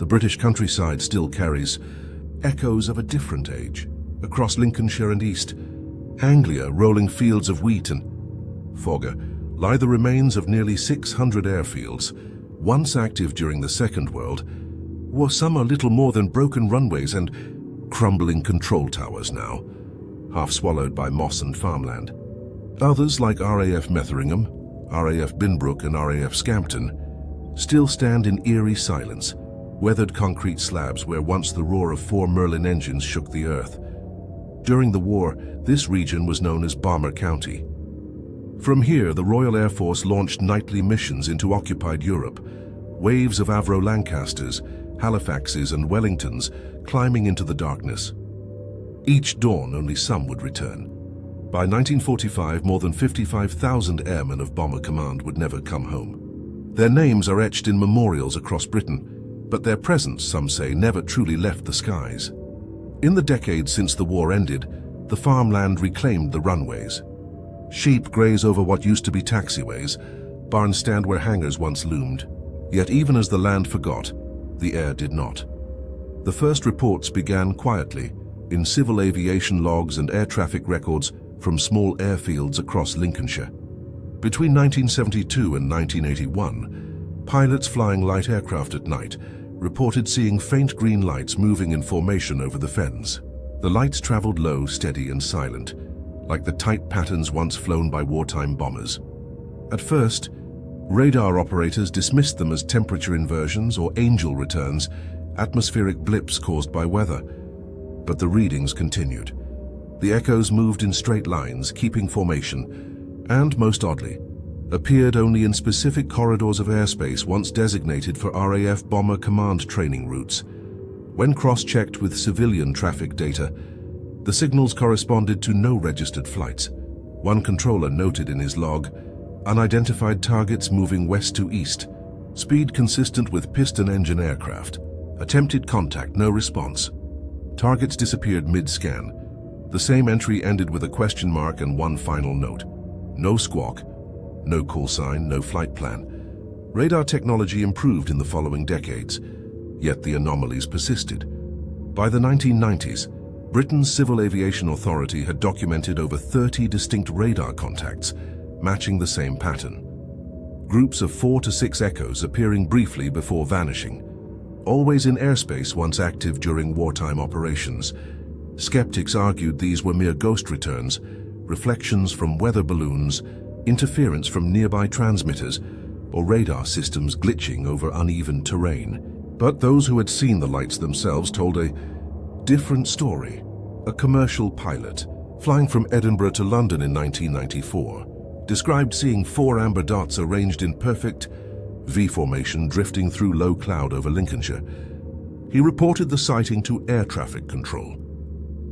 British countryside still carries echoes of a different age. Across Lincolnshire and East Anglia, rolling fields of wheat and fogger, lie the remains of nearly 600 airfields, once active during the Second World War. Some are little more than broken runways and crumbling control towers now, half swallowed by moss and farmland. Others, like RAF Metheringham, RAF Binbrook and RAF Scampton, still stand in eerie silence, weathered concrete slabs where once the roar of 4 Merlin engines shook the earth. During the war, this region was known as Bomber County. From here, the Royal Air Force launched nightly missions into occupied Europe, waves of Avro Lancasters, Halifaxes and Wellingtons climbing into the darkness. Each dawn, only some would return. By 1945, more than 55,000 airmen of Bomber Command would never come home. Their names are etched in memorials across Britain, but their presence, some say, never truly left the skies. In the decades since the war ended, the farmland reclaimed the runways. Sheep graze over what used to be taxiways, barns stand where hangars once loomed. Yet even as the land forgot, the air did not. The first reports began quietly, in civil aviation logs and air traffic records from small airfields across Lincolnshire. Between 1972 and 1981, pilots flying light aircraft at night reported seeing faint green lights moving in formation over the fens. The lights traveled low, steady and silent, like the tight patterns once flown by wartime bombers. At first, radar operators dismissed them as temperature inversions or angel returns, atmospheric blips caused by weather. But the readings continued. The echoes moved in straight lines, keeping formation, and, most oddly, appeared only in specific corridors of airspace once designated for RAF Bomber Command training routes. When cross-checked with civilian traffic data, the signals corresponded to no registered flights. One controller noted in his log, unidentified targets moving west to east, speed consistent with piston-engine aircraft. Attempted contact, no response. Targets disappeared mid-scan. The same entry ended with a question mark and one final note. No squawk, no call sign, no flight plan. Radar technology improved in the following decades, yet the anomalies persisted. By the 1990s, Britain's Civil Aviation Authority had documented over 30 distinct radar contacts, matching the same pattern. Groups of 4 to 6 echoes appearing briefly before vanishing, always in airspace once active during wartime operations. Skeptics argued these were mere ghost returns, reflections from weather balloons, interference from nearby transmitters, or radar systems glitching over uneven terrain. But those who had seen the lights themselves told a different story. A commercial pilot, flying from Edinburgh to London in 1994, described seeing 4 amber dots arranged in perfect V formation drifting through low cloud over Lincolnshire. He reported the sighting to air traffic control.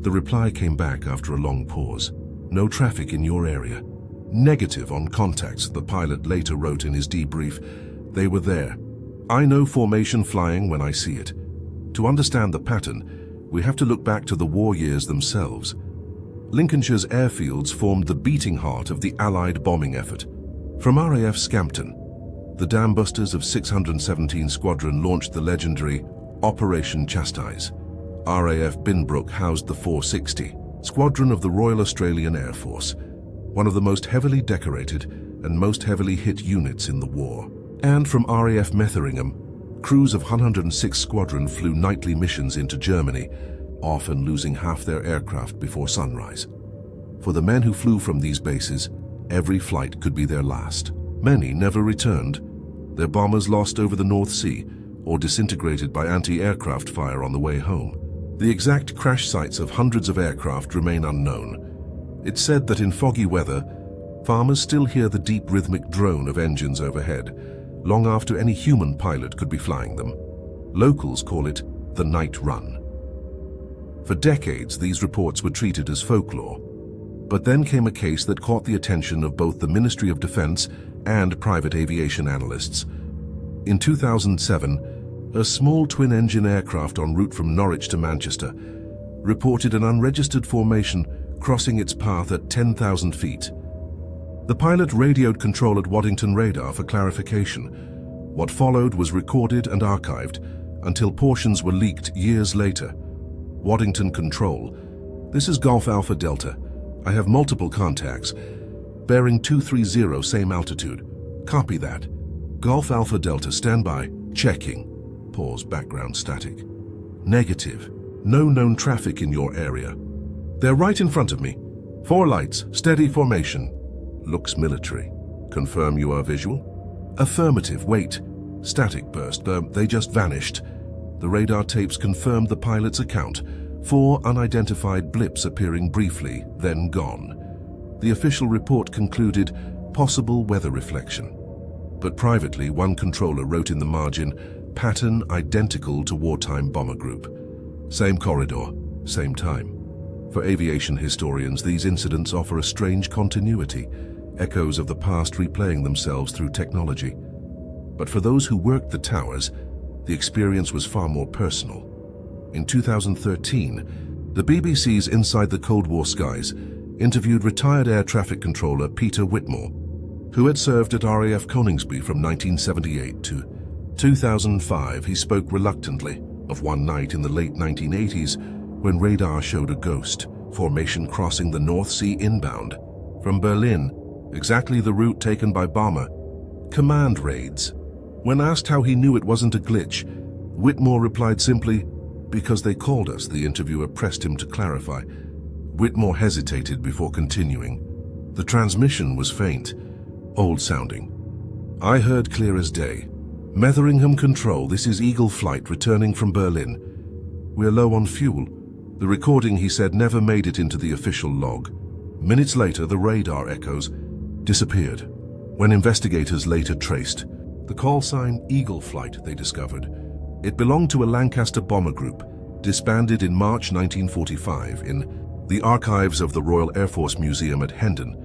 The reply came back after a long pause. No traffic in your area. Negative on contacts, the pilot later wrote in his debrief. They were there. I know formation flying when I see it. To understand the pattern, we have to look back to the war years themselves. Lincolnshire's airfields formed the beating heart of the Allied bombing effort. From RAF Scampton, the dambusters of 617 Squadron launched the legendary Operation Chastise. RAF Binbrook housed the 460 Squadron of the Royal Australian Air Force, one of the most heavily decorated and most heavily hit units in the war. And from RAF Metheringham, crews of 106 Squadron flew nightly missions into Germany, often losing half their aircraft before sunrise. For the men who flew from these bases, every flight could be their last. Many never returned, their bombers lost over the North Sea or disintegrated by anti-aircraft fire on the way home. The exact crash sites of hundreds of aircraft remain unknown. It's said that in foggy weather, farmers still hear the deep rhythmic drone of engines overhead, long after any human pilot could be flying them. Locals call it the night run. For decades, these reports were treated as folklore. But then came a case that caught the attention of both the Ministry of Defence and private aviation analysts. In 2007, a small twin-engine aircraft en route from Norwich to Manchester reported an unregistered formation crossing its path at 10,000 feet. The pilot radioed control at Waddington Radar for clarification. What followed was recorded and archived, until portions were leaked years later. Waddington Control. This is Golf Alpha Delta. I have multiple contacts. Bearing 230, same altitude. Copy that. Golf Alpha Delta, stand by. Checking. Pause, background static. Negative. No known traffic in your area. They're right in front of me. 4 lights, steady formation. Looks military. Confirm you are visual? Affirmative, wait. Static burst, they just vanished. The radar tapes confirmed the pilot's account. 4 unidentified blips appearing briefly, then gone. The official report concluded possible weather reflection. But privately, one controller wrote in the margin, pattern identical to wartime bomber group. Same corridor, same time. For aviation historians, these incidents offer a strange continuity, echoes of the past replaying themselves through technology. But for those who worked the towers, the experience was far more personal. In 2013, the BBC's Inside the Cold War Skies interviewed retired air traffic controller Peter Whitmore, who had served at RAF Coningsby from 1978 to 2005. He spoke reluctantly of one night in the late 1980s when radar showed a ghost formation crossing the North Sea inbound from Berlin, exactly the route taken by bomber command raids. When asked how he knew it wasn't a glitch, Whitmore replied simply, "Because they called us." The interviewer pressed him to clarify. Whitmore hesitated before continuing. The transmission was faint, old-sounding. I heard clear as day. Metheringham Control, this is Eagle Flight returning from Berlin. We're low on fuel. The recording, he said, never made it into the official log. Minutes later, the radar echoes disappeared. When investigators later traced the call sign Eagle Flight, they discovered it belonged to a Lancaster bomber group, disbanded in March 1945 in the archives of the Royal Air Force Museum at Hendon.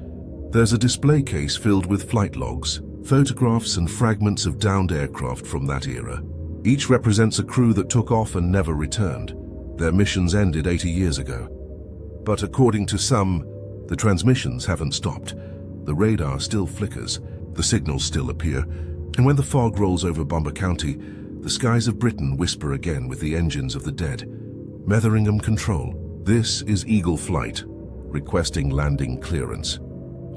There's a display case filled with flight logs, photographs and fragments of downed aircraft from that era. Each represents a crew that took off and never returned. Their missions ended 80 years ago. But according to some, the transmissions haven't stopped. The radar still flickers, the signals still appear, and when the fog rolls over Bomber County, the skies of Britain whisper again with the engines of the dead. Metheringham Control, this is Eagle Flight, requesting landing clearance.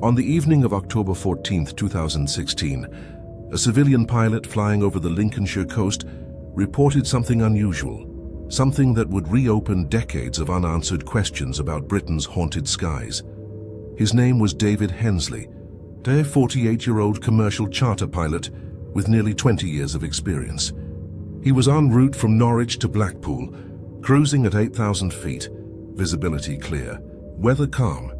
On the evening of October 14, 2016, a civilian pilot flying over the Lincolnshire coast reported something unusual, something that would reopen decades of unanswered questions about Britain's haunted skies. His name was David Hensley, a 48-year-old commercial charter pilot with nearly 20 years of experience. He was en route from Norwich to Blackpool, cruising at 8,000 feet, visibility clear, weather calm.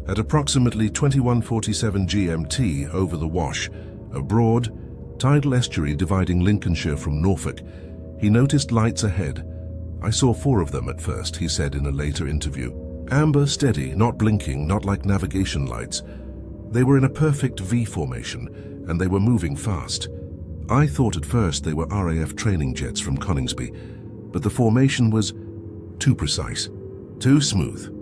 At approximately 21:47 GMT over the Wash, a broad, tidal estuary dividing Lincolnshire from Norfolk, he noticed lights ahead. I saw 4 of them at first, he said in a later interview. Amber, steady, not blinking, not like navigation lights. They were in a perfect V formation, and they were moving fast. I thought at first they were RAF training jets from Coningsby, but the formation was too precise, too smooth.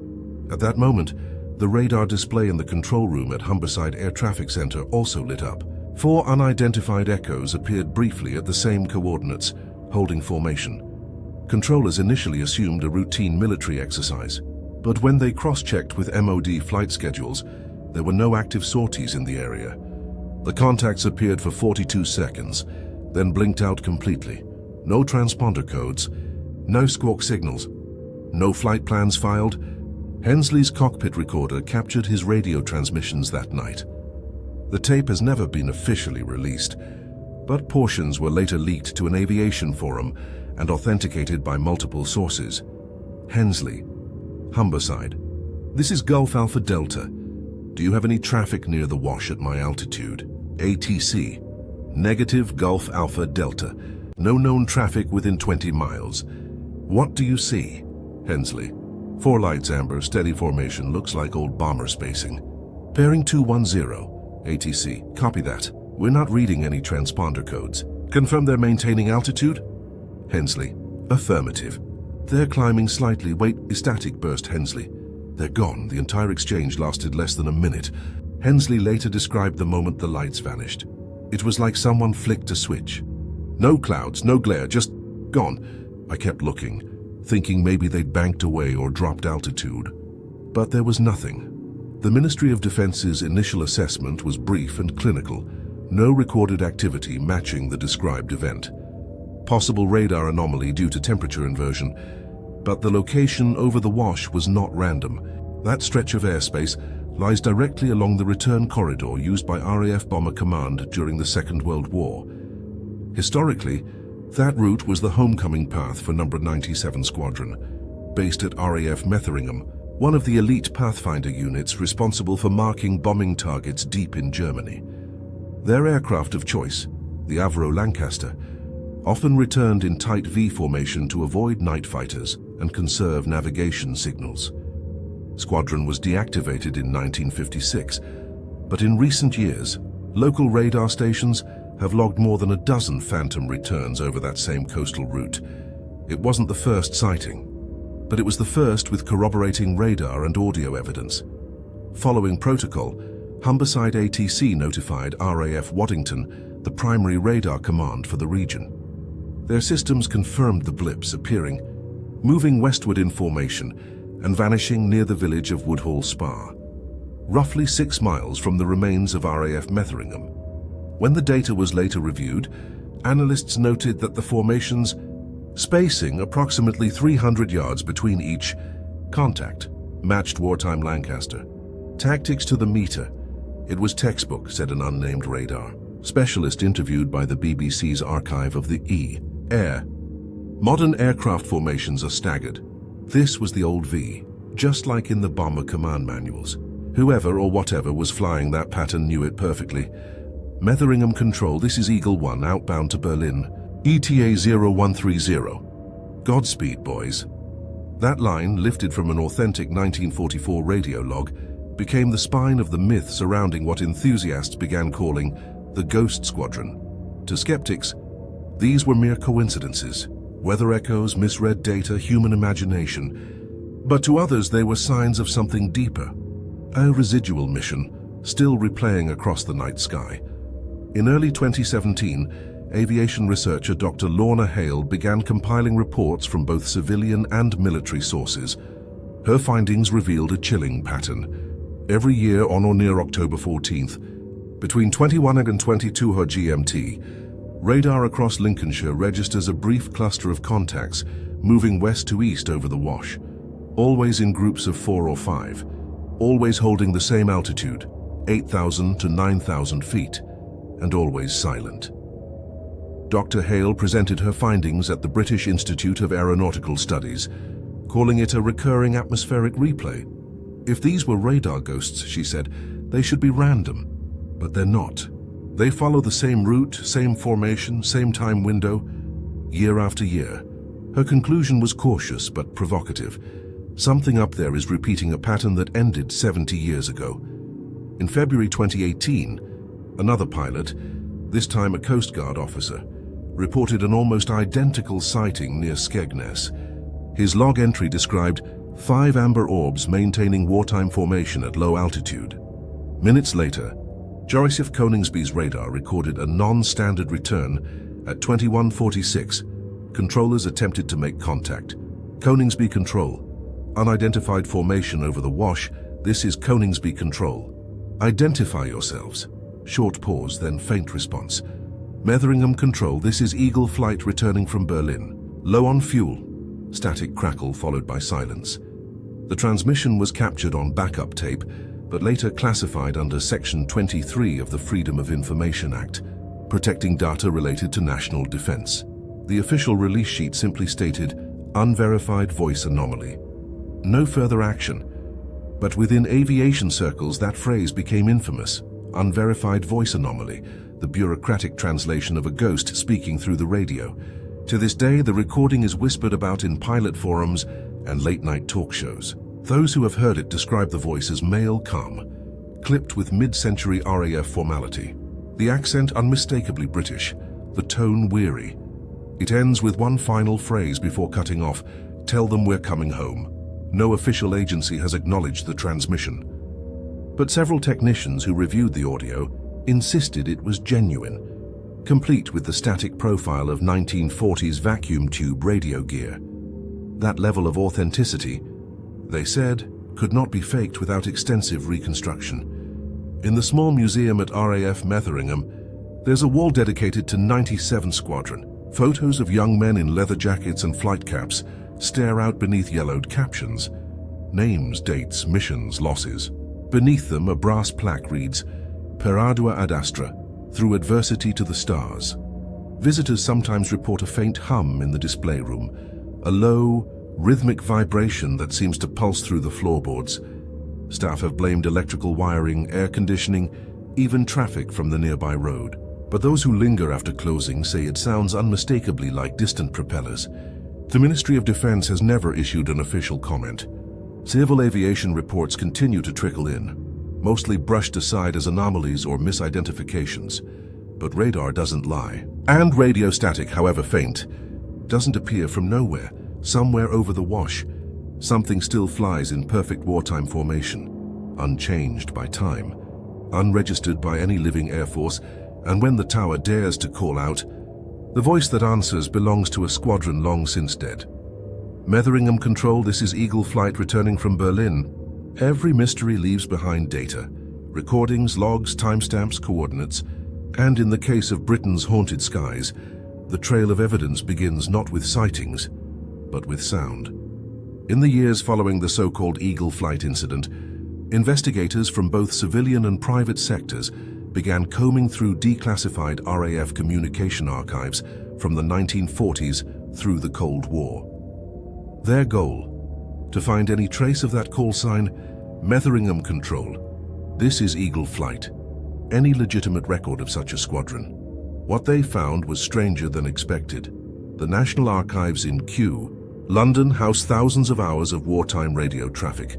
At that moment, the radar display in the control room at Humberside Air Traffic Centre also lit up. 4 unidentified echoes appeared briefly at the same coordinates, holding formation. Controllers initially assumed a routine military exercise, but when they cross-checked with MOD flight schedules, there were no active sorties in the area. The contacts appeared for 42 seconds, then blinked out completely. No transponder codes, no squawk signals, no flight plans filed. Hensley's cockpit recorder captured his radio transmissions that night. The tape has never been officially released, but portions were later leaked to an aviation forum and authenticated by multiple sources. Hensley, Humberside. This is Golf Alpha Delta. Do you have any traffic near the Wash at my altitude? ATC. Negative Golf Alpha Delta. No known traffic within 20 miles. What do you see? Hensley. 4 lights, amber, steady formation, looks like old bomber spacing. Bearing 210. ATC. Copy that. We're not reading any transponder codes. Confirm they're maintaining altitude? Hensley. Affirmative. They're climbing slightly. Wait, static burst, Hensley. They're gone. The entire exchange lasted less than a minute. Hensley later described the moment the lights vanished. It was like someone flicked a switch. No clouds, no glare, just Gone. I kept looking, thinking maybe they'd banked away or dropped altitude. But there was nothing. The Ministry of Defence's initial assessment was brief and clinical. No recorded activity matching the described event. Possible radar anomaly due to temperature inversion, but the location over the Wash was not random. That stretch of airspace lies directly along the return corridor used by RAF Bomber Command during the Second World War. Historically, that route was the homecoming path for No. 97 Squadron, based at RAF Metheringham, one of the elite Pathfinder units responsible for marking bombing targets deep in Germany. Their aircraft of choice, the Avro Lancaster, often returned in tight V formation to avoid night fighters and conserve navigation signals. Squadron was deactivated in 1956, but in recent years, local radar stations have logged more than a dozen phantom returns over that same coastal route. It wasn't the first sighting, but it was the first with corroborating radar and audio evidence. Following protocol, Humberside ATC notified RAF Waddington, the primary radar command for the region. Their systems confirmed the blips appearing, moving westward in formation and vanishing near the village of Woodhall Spa, roughly 6 miles from the remains of RAF Metheringham. When the data was later reviewed, analysts noted that the formations, spacing approximately 300 yards between each contact, matched wartime Lancaster. Tactics to the meter. It was textbook, said an unnamed radar specialist interviewed by the BBC's archive of the Air. Modern aircraft formations are staggered. This was the old V, just like in the Bomber Command manuals. Whoever or whatever was flying that pattern knew it perfectly. Metheringham Control, this is Eagle 1 outbound to Berlin. ETA 0130. Godspeed, boys. That line, lifted from an authentic 1944 radio log, became the spine of the myth surrounding what enthusiasts began calling the Ghost Squadron. To skeptics, these were mere coincidences, weather echoes, misread data, human imagination. But to others, they were signs of something deeper, a residual mission, still replaying across the night sky. In early 2017, aviation researcher Dr. Lorna Hale began compiling reports from both civilian and military sources. Her findings revealed a chilling pattern. Every year on or near October 14th, between 21 and 22 GMT, radar across Lincolnshire registers a brief cluster of contacts moving west to east over the Wash, always in groups of 4 or 5, always holding the same altitude, 8,000 to 9,000 feet, and always silent. Dr. Hale presented her findings at the British Institute of Aeronautical Studies, calling it a recurring atmospheric replay. If these were radar ghosts, she said, they should be random. But they're not. They follow the same route, same formation, same time window, year after year. Her conclusion was cautious but provocative. Something up there is repeating a pattern that ended 70 years ago. In February 2018, another pilot, this time a Coast Guard officer, reported an almost identical sighting near Skegness. His log entry described 5 amber orbs maintaining wartime formation at low altitude. Minutes later, Joseph Coningsby's radar recorded a non-standard return at 21:46. Controllers attempted to make contact. Coningsby Control. Unidentified formation over the Wash. This is Coningsby Control. Identify yourselves. Short pause, then faint response. Metheringham Control. This is Eagle Flight returning from Berlin. Low on fuel. Static crackle followed by silence. The transmission was captured on backup tape, but later classified under Section 23 of the Freedom of Information Act, protecting data related to national defense. The official release sheet simply stated, unverified voice anomaly. No further action. But within aviation circles, that phrase became infamous. Unverified voice anomaly, the bureaucratic translation of a ghost speaking through the radio. To this day, the recording is whispered about in pilot forums and late-night talk shows. Those who have heard it describe the voice as male calm, clipped with mid-century RAF formality. The accent unmistakably British, the tone weary. It ends with one final phrase before cutting off, tell them we're coming home. No official agency has acknowledged the transmission. But several technicians who reviewed the audio insisted it was genuine. complete with the static profile of 1940s vacuum tube radio gear. That level of authenticity, they said, could not be faked without extensive reconstruction. In the small museum at RAF Metheringham, there's a wall dedicated to 97 Squadron. Photos of young men in leather jackets and flight caps stare out beneath yellowed captions. Names, dates, missions, losses. Beneath them, a brass plaque reads, Per ardua ad astra, through adversity to the stars. Visitors sometimes report a faint hum in the display room, a low, rhythmic vibration that seems to pulse through the floorboards. Staff have blamed electrical wiring, air conditioning, even traffic from the nearby road. But those who linger after closing say it sounds unmistakably like distant propellers. The Ministry of Defense has never issued an official comment. Civil aviation reports continue to trickle in, mostly brushed aside as anomalies or misidentifications. But radar doesn't lie. And radio static, however faint, doesn't appear from nowhere. Somewhere over the wash, something still flies in perfect wartime formation, unchanged by time, unregistered by any living air force, and when the tower dares to call out, the voice that answers belongs to a squadron long since dead. Metheringham Control, this is Eagle Flight returning from Berlin. Every mystery leaves behind data, recordings, logs, timestamps, coordinates, and in the case of Britain's haunted skies, the trail of evidence begins not with sightings, but with sound. In the years following the so-called Eagle Flight incident, investigators from both civilian and private sectors began combing through declassified RAF communication archives from the 1940s through the Cold War. Their goal? To find any trace of that call sign, Metheringham Control. This is Eagle Flight. Any legitimate record of such a squadron. What they found was stranger than expected. The National Archives in Kew, London, house thousands of hours of wartime radio traffic,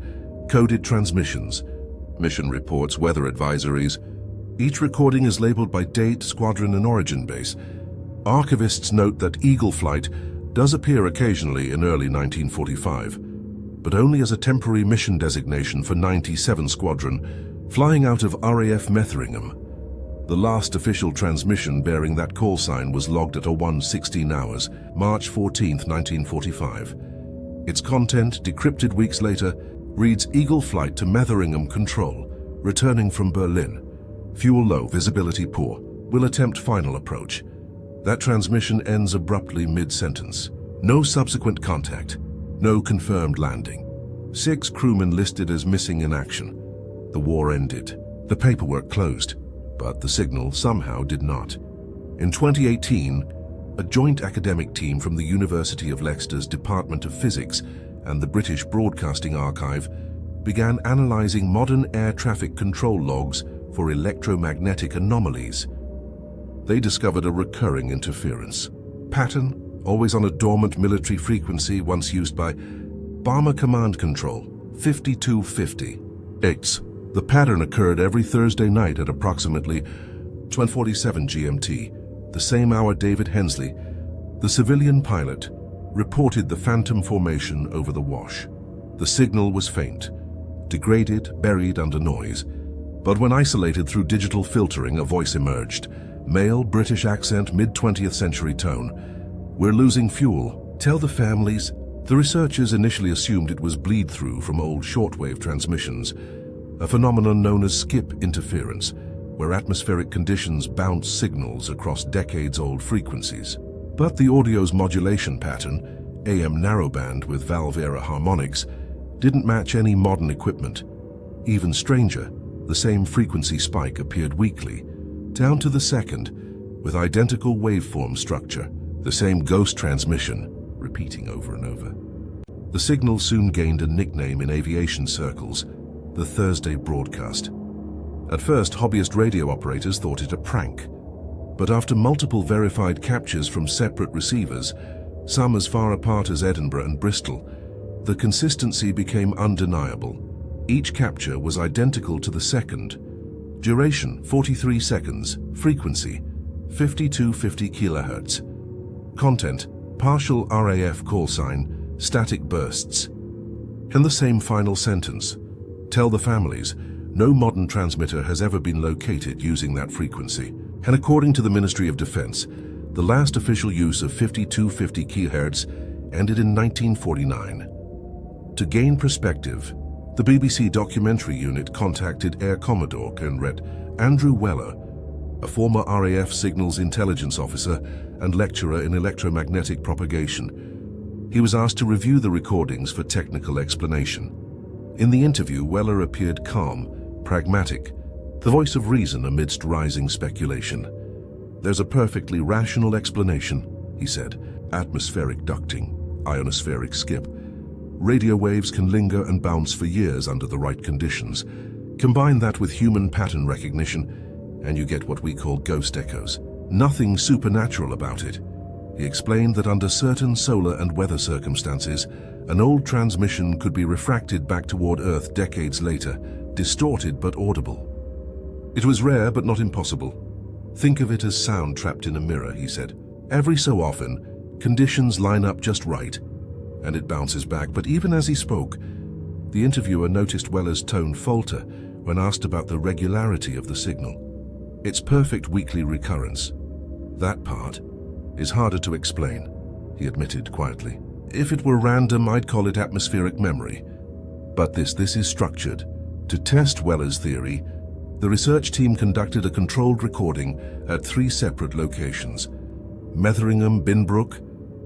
coded transmissions, mission reports, weather advisories. Each recording is labeled by date, squadron, and origin base. Archivists note that Eagle Flight does appear occasionally in early 1945, but only as a temporary mission designation for 97 Squadron, flying out of RAF Metheringham. The last official transmission bearing that call sign was logged at 01:16 hours, March 14, 1945. Its content, decrypted weeks later, reads Eagle Flight to Metheringham Control, returning from Berlin. Fuel low, visibility poor. Will attempt final approach. That transmission ends abruptly mid-sentence. No subsequent contact. No confirmed landing. 6 crewmen listed as missing in action. The war ended. The paperwork closed. But the signal somehow did not. In 2018, a joint academic team from the University of Leicester's Department of Physics and the British Broadcasting Archive began analysing modern air traffic control logs for electromagnetic anomalies. They discovered a recurring interference. Pattern, always on a dormant military frequency once used by Bomber Command Control, 5250. The pattern occurred every Thursday night at approximately 12:47 GMT, the same hour David Hensley, the civilian pilot, reported the phantom formation over the wash. The signal was faint, degraded, buried under noise, but when isolated through digital filtering, a voice emerged. Male, British accent, mid-20th century tone. We're losing fuel. Tell the families. The researchers initially assumed it was bleed-through from old shortwave transmissions, a phenomenon known as skip interference, where atmospheric conditions bounce signals across decades-old frequencies. But the audio's modulation pattern, AM narrowband with valve-era harmonics, didn't match any modern equipment. Even stranger, the same frequency spike appeared weekly, down to the second, with identical waveform structure, the same ghost transmission, repeating over and over. The signal soon gained a nickname in aviation circles, the Thursday broadcast. At first, hobbyist radio operators thought it a prank, but after multiple verified captures from separate receivers, some as far apart as Edinburgh and Bristol, the consistency became undeniable. Each capture was identical to the second. Duration, 43 seconds. Frequency, 5250 kHz. Content, partial RAF call sign, static bursts. In the same final sentence, tell the families, No modern transmitter has ever been located using that frequency. And according to the Ministry of Defense, the last official use of 5250 kHz ended in 1949. To gain perspective, the BBC documentary unit contacted Air Commodore Conrad Andrew Weller, a former RAF signals intelligence officer and lecturer in electromagnetic propagation. He was asked to review the recordings for technical explanation. In the interview, Weller appeared calm, pragmatic, the voice of reason amidst rising speculation. "There's a perfectly rational explanation," he said. "Atmospheric ducting, ionospheric skip. Radio waves can linger and bounce for years under the right conditions. Combine that with human pattern recognition, and you get what we call ghost echoes. Nothing supernatural about it." He explained that under certain solar and weather circumstances, an old transmission could be refracted back toward Earth decades later, distorted but audible. It was rare but not impossible. "Think of it as sound trapped in a mirror," he said. "Every so often, conditions line up just right, and it bounces back." But even as he spoke, the interviewer noticed Weller's tone falter when asked about the regularity of the signal. "It's perfect weekly recurrence. That part is harder to explain," he admitted quietly. "If it were random, I'd call it atmospheric memory. But this is structured." To test Weller's theory, the research team conducted a controlled recording at 3 separate locations: Metheringham, Binbrook,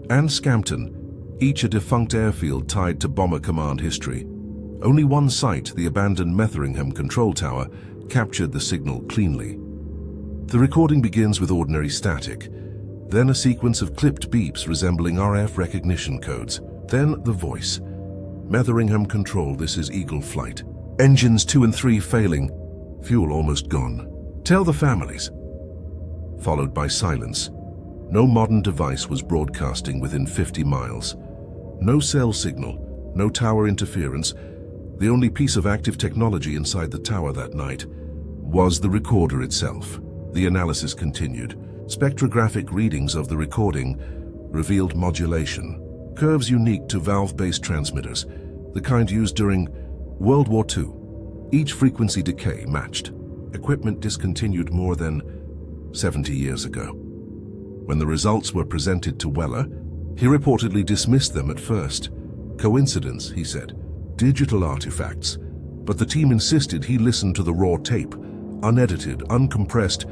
and Scampton, each a defunct airfield tied to Bomber Command history. Only one site, the abandoned Metheringham Control Tower, captured the signal cleanly. The recording begins with ordinary static, then a sequence of clipped beeps resembling RF recognition codes. Then the voice. "Metheringham Control, this is Eagle Flight. Engines 2 and 3 failing. Fuel almost gone. Tell the families." Followed by silence. No modern device was broadcasting within 50 miles. No cell signal, no tower interference. The only piece of active technology inside the tower that night was the recorder itself. The analysis continued. Spectrographic readings of the recording revealed modulation, curves unique to valve-based transmitters, the kind used during World War II. Each frequency decay matched. Equipment discontinued more than 70 years ago. When the results were presented to Weller, he reportedly dismissed them at first. "Coincidence," he said. "Digital artifacts." But the team insisted he listened to the raw tape, unedited, uncompressed,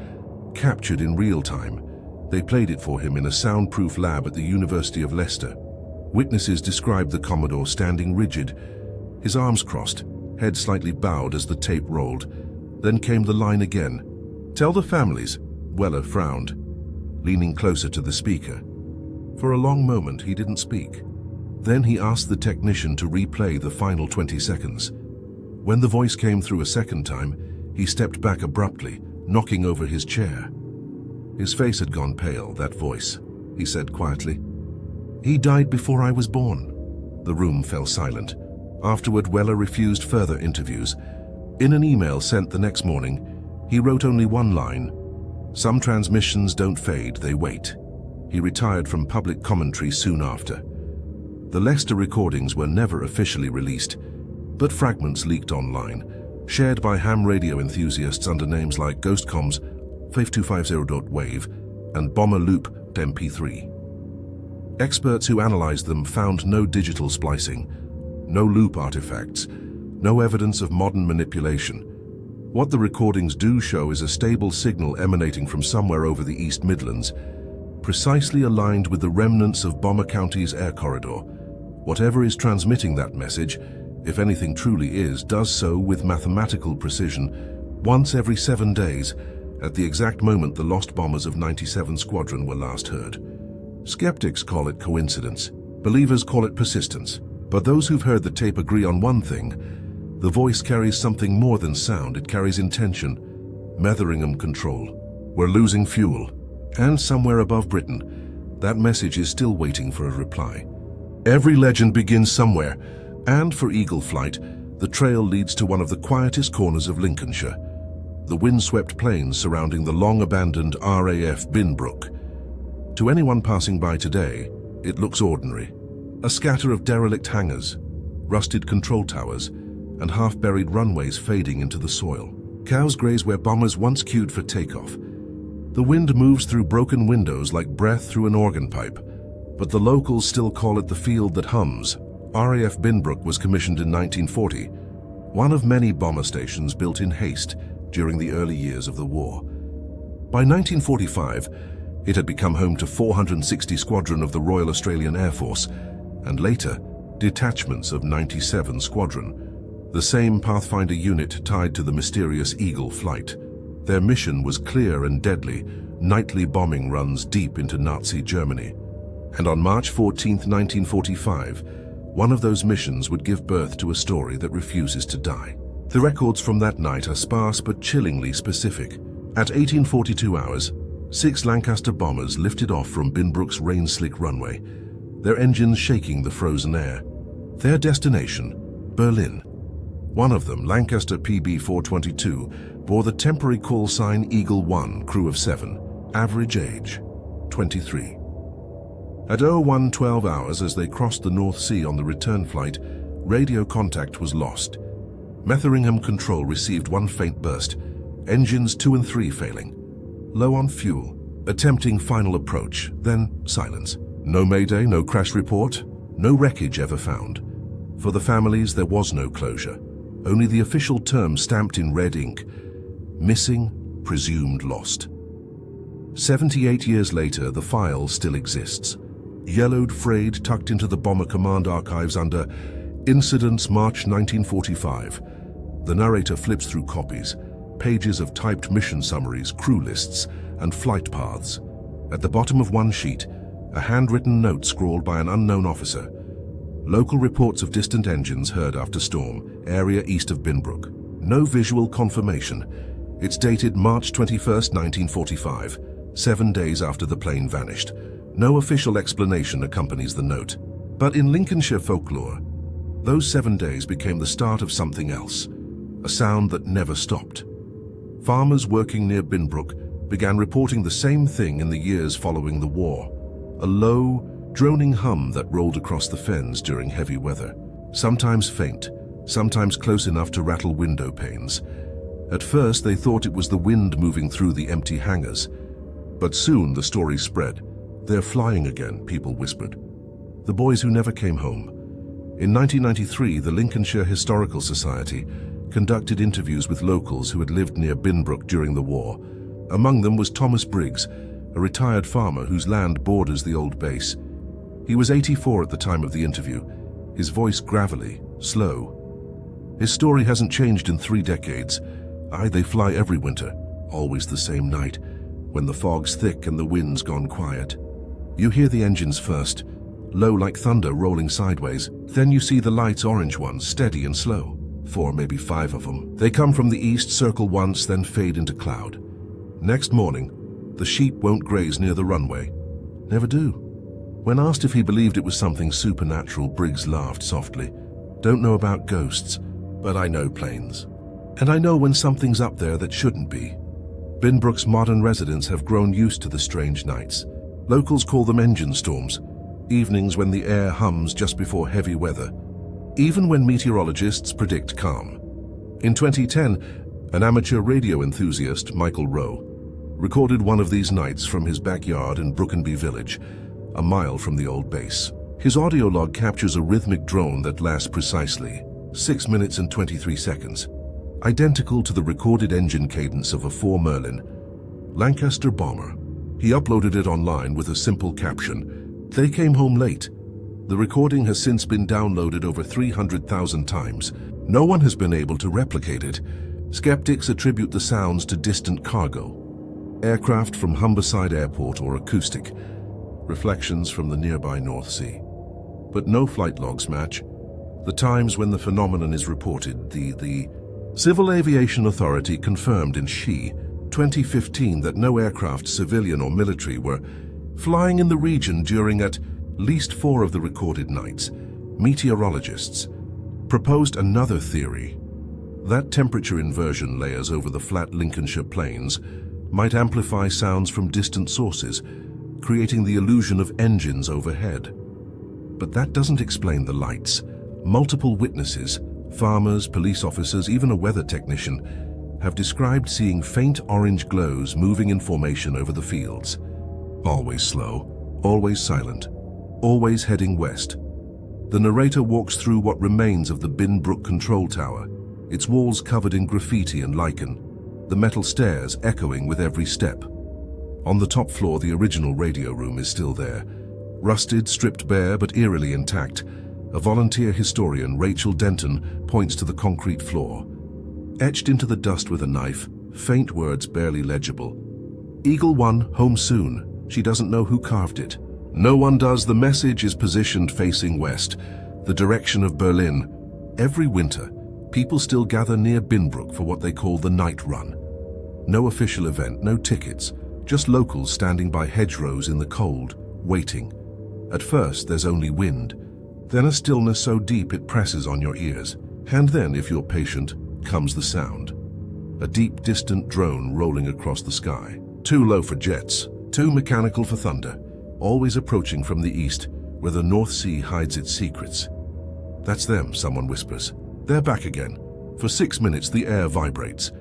captured in real time. They played it for him in a soundproof lab at the University of Leicester. Witnesses described the Commodore standing rigid, his arms crossed, head slightly bowed as the tape rolled. Then came the line again. "Tell the families." Weller frowned, leaning closer to the speaker. For a long moment he didn't speak. Then he asked the technician to replay the final 20 seconds. When the voice came through a second time, he stepped back abruptly, knocking over his chair. His face had gone pale. "That voice," he said quietly. "He died before I was born." The room fell silent. Afterward, Weller refused further interviews. In an email sent the next morning, he wrote only one line: "Some transmissions don't fade, they wait." He retired from public commentary soon after. The Leicester recordings were never officially released, but fragments leaked online, shared by ham radio enthusiasts under names like GhostCom's 5250.WAVE and Bomber Loop MP3. Experts who analyzed them found no digital splicing, no loop artifacts, no evidence of modern manipulation. What the recordings do show is a stable signal emanating from somewhere over the East Midlands, precisely aligned with the remnants of Bomber County's air corridor. Whatever is transmitting that message, if anything truly is, does so with mathematical precision, once every 7 days, at the exact moment the lost bombers of 97 Squadron were last heard. Skeptics call it coincidence. Believers call it persistence. But those who've heard the tape agree on one thing: the voice carries something more than sound, it carries intention. Metheringham Control. We're losing fuel. And somewhere above Britain, that message is still waiting for a reply. Every legend begins somewhere, and for Eagle Flight, the trail leads to one of the quietest corners of Lincolnshire, the windswept plains surrounding the long-abandoned RAF Binbrook. To anyone passing by today, it looks ordinary. A scatter of derelict hangars, rusted control towers, and half-buried runways fading into the soil. Cows graze where bombers once queued for takeoff. The wind moves through broken windows like breath through an organ pipe, but the locals still call it the field that hums. RAF Binbrook was commissioned in 1940, one of many bomber stations built in haste during the early years of the war. By 1945, it had become home to 460 Squadron of the Royal Australian Air Force, and later, detachments of 97 Squadron, the same Pathfinder unit tied to the mysterious Eagle flight. Their mission was clear and deadly, nightly bombing runs deep into Nazi Germany. And on March 14, 1945, one of those missions would give birth to a story that refuses to die. The records from that night are sparse but chillingly specific. At 1842 hours, 6 Lancaster bombers lifted off from Binbrook's rain-slick runway, their engines shaking the frozen air. Their destination, Berlin. One of them, Lancaster PB-422, bore the temporary call sign Eagle 1, crew of 7, average age, 23. At 01:12 hours, as they crossed the North Sea on the return flight, radio contact was lost. Metheringham Control received one faint burst, engines 2 and 3 failing. Low on fuel, attempting final approach, then silence. No mayday, no crash report, no wreckage ever found. For the families, there was no closure, only the official term stamped in red ink: missing, presumed lost. 78 years later, the file still exists. Yellowed, frayed, tucked into the Bomber Command archives under Incidents March 1945. The narrator flips through copies, pages of typed mission summaries, crew lists, and flight paths. At the bottom of one sheet, a handwritten note scrawled by an unknown officer. Local reports of distant engines heard after storm, area east of Binbrook. No visual confirmation. It's dated March 21, 1945, 7 days after the plane vanished. No official explanation accompanies the note. But in Lincolnshire folklore, those 7 days became the start of something else, a sound that never stopped. Farmers working near Binbrook began reporting the same thing in the years following the war, a low, droning hum that rolled across the fens during heavy weather, sometimes faint, sometimes close enough to rattle window panes. At first they thought it was the wind moving through the empty hangars, but soon the story spread. "They're flying again," people whispered. The boys who never came home. In 1993, the Lincolnshire Historical Society conducted interviews with locals who had lived near Binbrook during the war. Among them was Thomas Briggs, a retired farmer whose land borders the old base. He was 84 at the time of the interview, his voice gravelly, slow. His story hasn't changed in 3 decades. They fly every winter, always the same night, when the fog's thick and the wind's gone quiet. You hear the engines first, low like thunder rolling sideways. Then you see the lights, orange ones, steady and slow. 4, maybe 5 of them. They come from the east, circle once, then fade into cloud. Next morning, the sheep won't graze near the runway. Never do. When asked if he believed it was something supernatural, Briggs laughed softly. "Don't know about ghosts, but I know planes. And I know when something's up there that shouldn't be." Binbrook's modern residents have grown used to the strange nights. Locals call them engine storms, evenings when the air hums just before heavy weather, even when meteorologists predict calm. In 2010, an amateur radio enthusiast, Michael Rowe, recorded one of these nights from his backyard in Brookenby village, a mile from the old base. His audio log captures a rhythmic drone that lasts precisely 6 minutes and 23 seconds, identical to the recorded engine cadence of a 4 Merlin Lancaster bomber. He uploaded it online with a simple caption: "They came home late." The recording has since been downloaded over 300,000 times. No one has been able to replicate it. Skeptics attribute the sounds to distant cargo, aircraft from Humberside Airport, or acoustic reflections from the nearby North Sea. But no flight logs match the times when the phenomenon is reported. The Civil Aviation Authority confirmed in 2015 that no aircraft, civilian or military, were flying in the region during at least 4 of the recorded nights. Meteorologists proposed another theory, that temperature inversion layers over the flat Lincolnshire plains might amplify sounds from distant sources, creating the illusion of engines overhead. But that doesn't explain the lights. Multiple witnesses, Farmers, police officers, even a weather technician have described seeing faint orange glows moving in formation over the fields. Always slow, always silent, always heading west. The narrator walks through what remains of the Binbrook Control Tower, its walls covered in graffiti and lichen, the metal stairs echoing with every step. On the top floor, the original radio room is still there. Rusted, stripped bare, but eerily intact, a volunteer historian, Rachel Denton, points to the concrete floor. Etched into the dust with a knife, faint words barely legible. Eagle 1, home soon. She doesn't know who carved it. No one does. The message is positioned facing west, the direction of Berlin. Every winter, people still gather near Binbrook for what they call the night run. No official event, no tickets, just locals standing by hedgerows in the cold, waiting. At first, there's only wind, then a stillness so deep it presses on your ears. And then, if you're patient, comes the sound. A deep, distant drone rolling across the sky. Too low for jets, too mechanical for thunder, always approaching from the east, where the North Sea hides its secrets. That's them, someone whispers. They're back again. For 6 minutes, the air vibrates.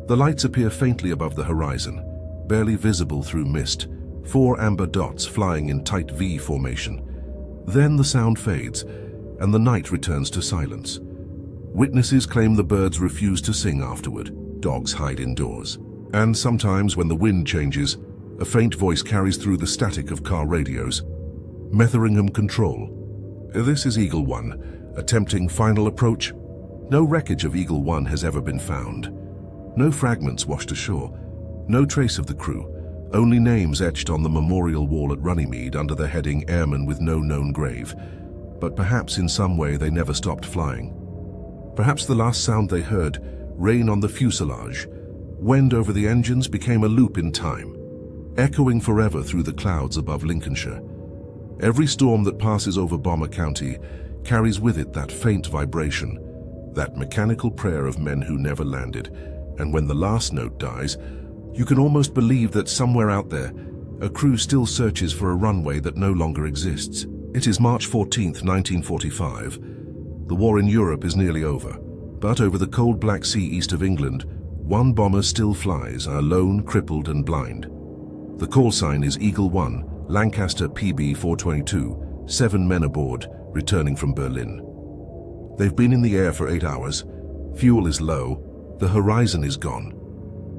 The lights appear faintly above the horizon, barely visible through mist, 4 amber dots flying in tight V formation. Then the sound fades, and the night returns to silence. Witnesses claim the birds refuse to sing afterward. Dogs hide indoors. And sometimes, when the wind changes, a faint voice carries through the static of car radios. Metheringham Control. This is Eagle 1, attempting final approach. No wreckage of Eagle 1 has ever been found. No fragments washed ashore. No trace of the crew. Only names etched on the memorial wall at Runnymede under the heading Airmen with no known grave. But perhaps in some way they never stopped flying. Perhaps the last sound they heard, rain on the fuselage, wind over the engines, became a loop in time, echoing forever through the clouds above Lincolnshire. Every storm that passes over Bomber County carries with it that faint vibration, that mechanical prayer of men who never landed. And when the last note dies, you can almost believe that somewhere out there, a crew still searches for a runway that no longer exists. It is March 14th, 1945. The war in Europe is nearly over. But over the cold Black Sea east of England, one bomber still flies, alone, crippled and blind. The call sign is Eagle 1, Lancaster PB 422, 7 men aboard, returning from Berlin. They've been in the air for 8 hours. Fuel is low. The horizon is gone.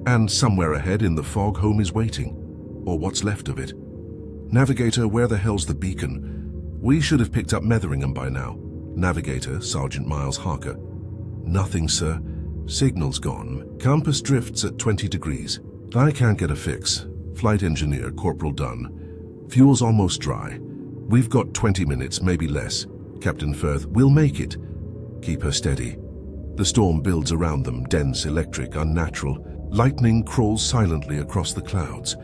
And somewhere ahead in the fog, home is waiting. Or what's left of it. Navigator, where the hell's the beacon? We should have picked up Metheringham by now. Navigator, Sergeant Miles Harker. Nothing, sir. Signal's gone. Compass drifts at 20 degrees. I can't get a fix. Flight engineer, Corporal Dunn. Fuel's almost dry. We've got 20 minutes, maybe less. Captain Firth, we'll make it. Keep her steady. The storm builds around them, dense, electric, unnatural. Lightning crawls silently across the clouds.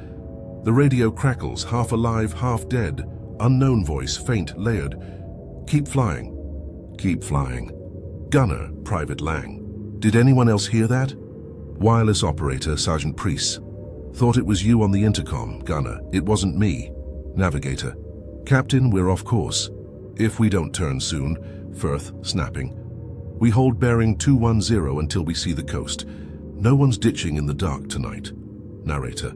The radio crackles, half alive, half dead. Unknown voice, faint, layered. Keep flying. Keep flying. Gunner, Private Lang. Did anyone else hear that? Wireless operator, Sergeant Priest. Thought it was you on the intercom, Gunner. It wasn't me. Navigator. Captain, we're off course. If we don't turn soon. Firth, snapping. We hold bearing 210 until we see the coast. No one's ditching in the dark tonight. Narrator.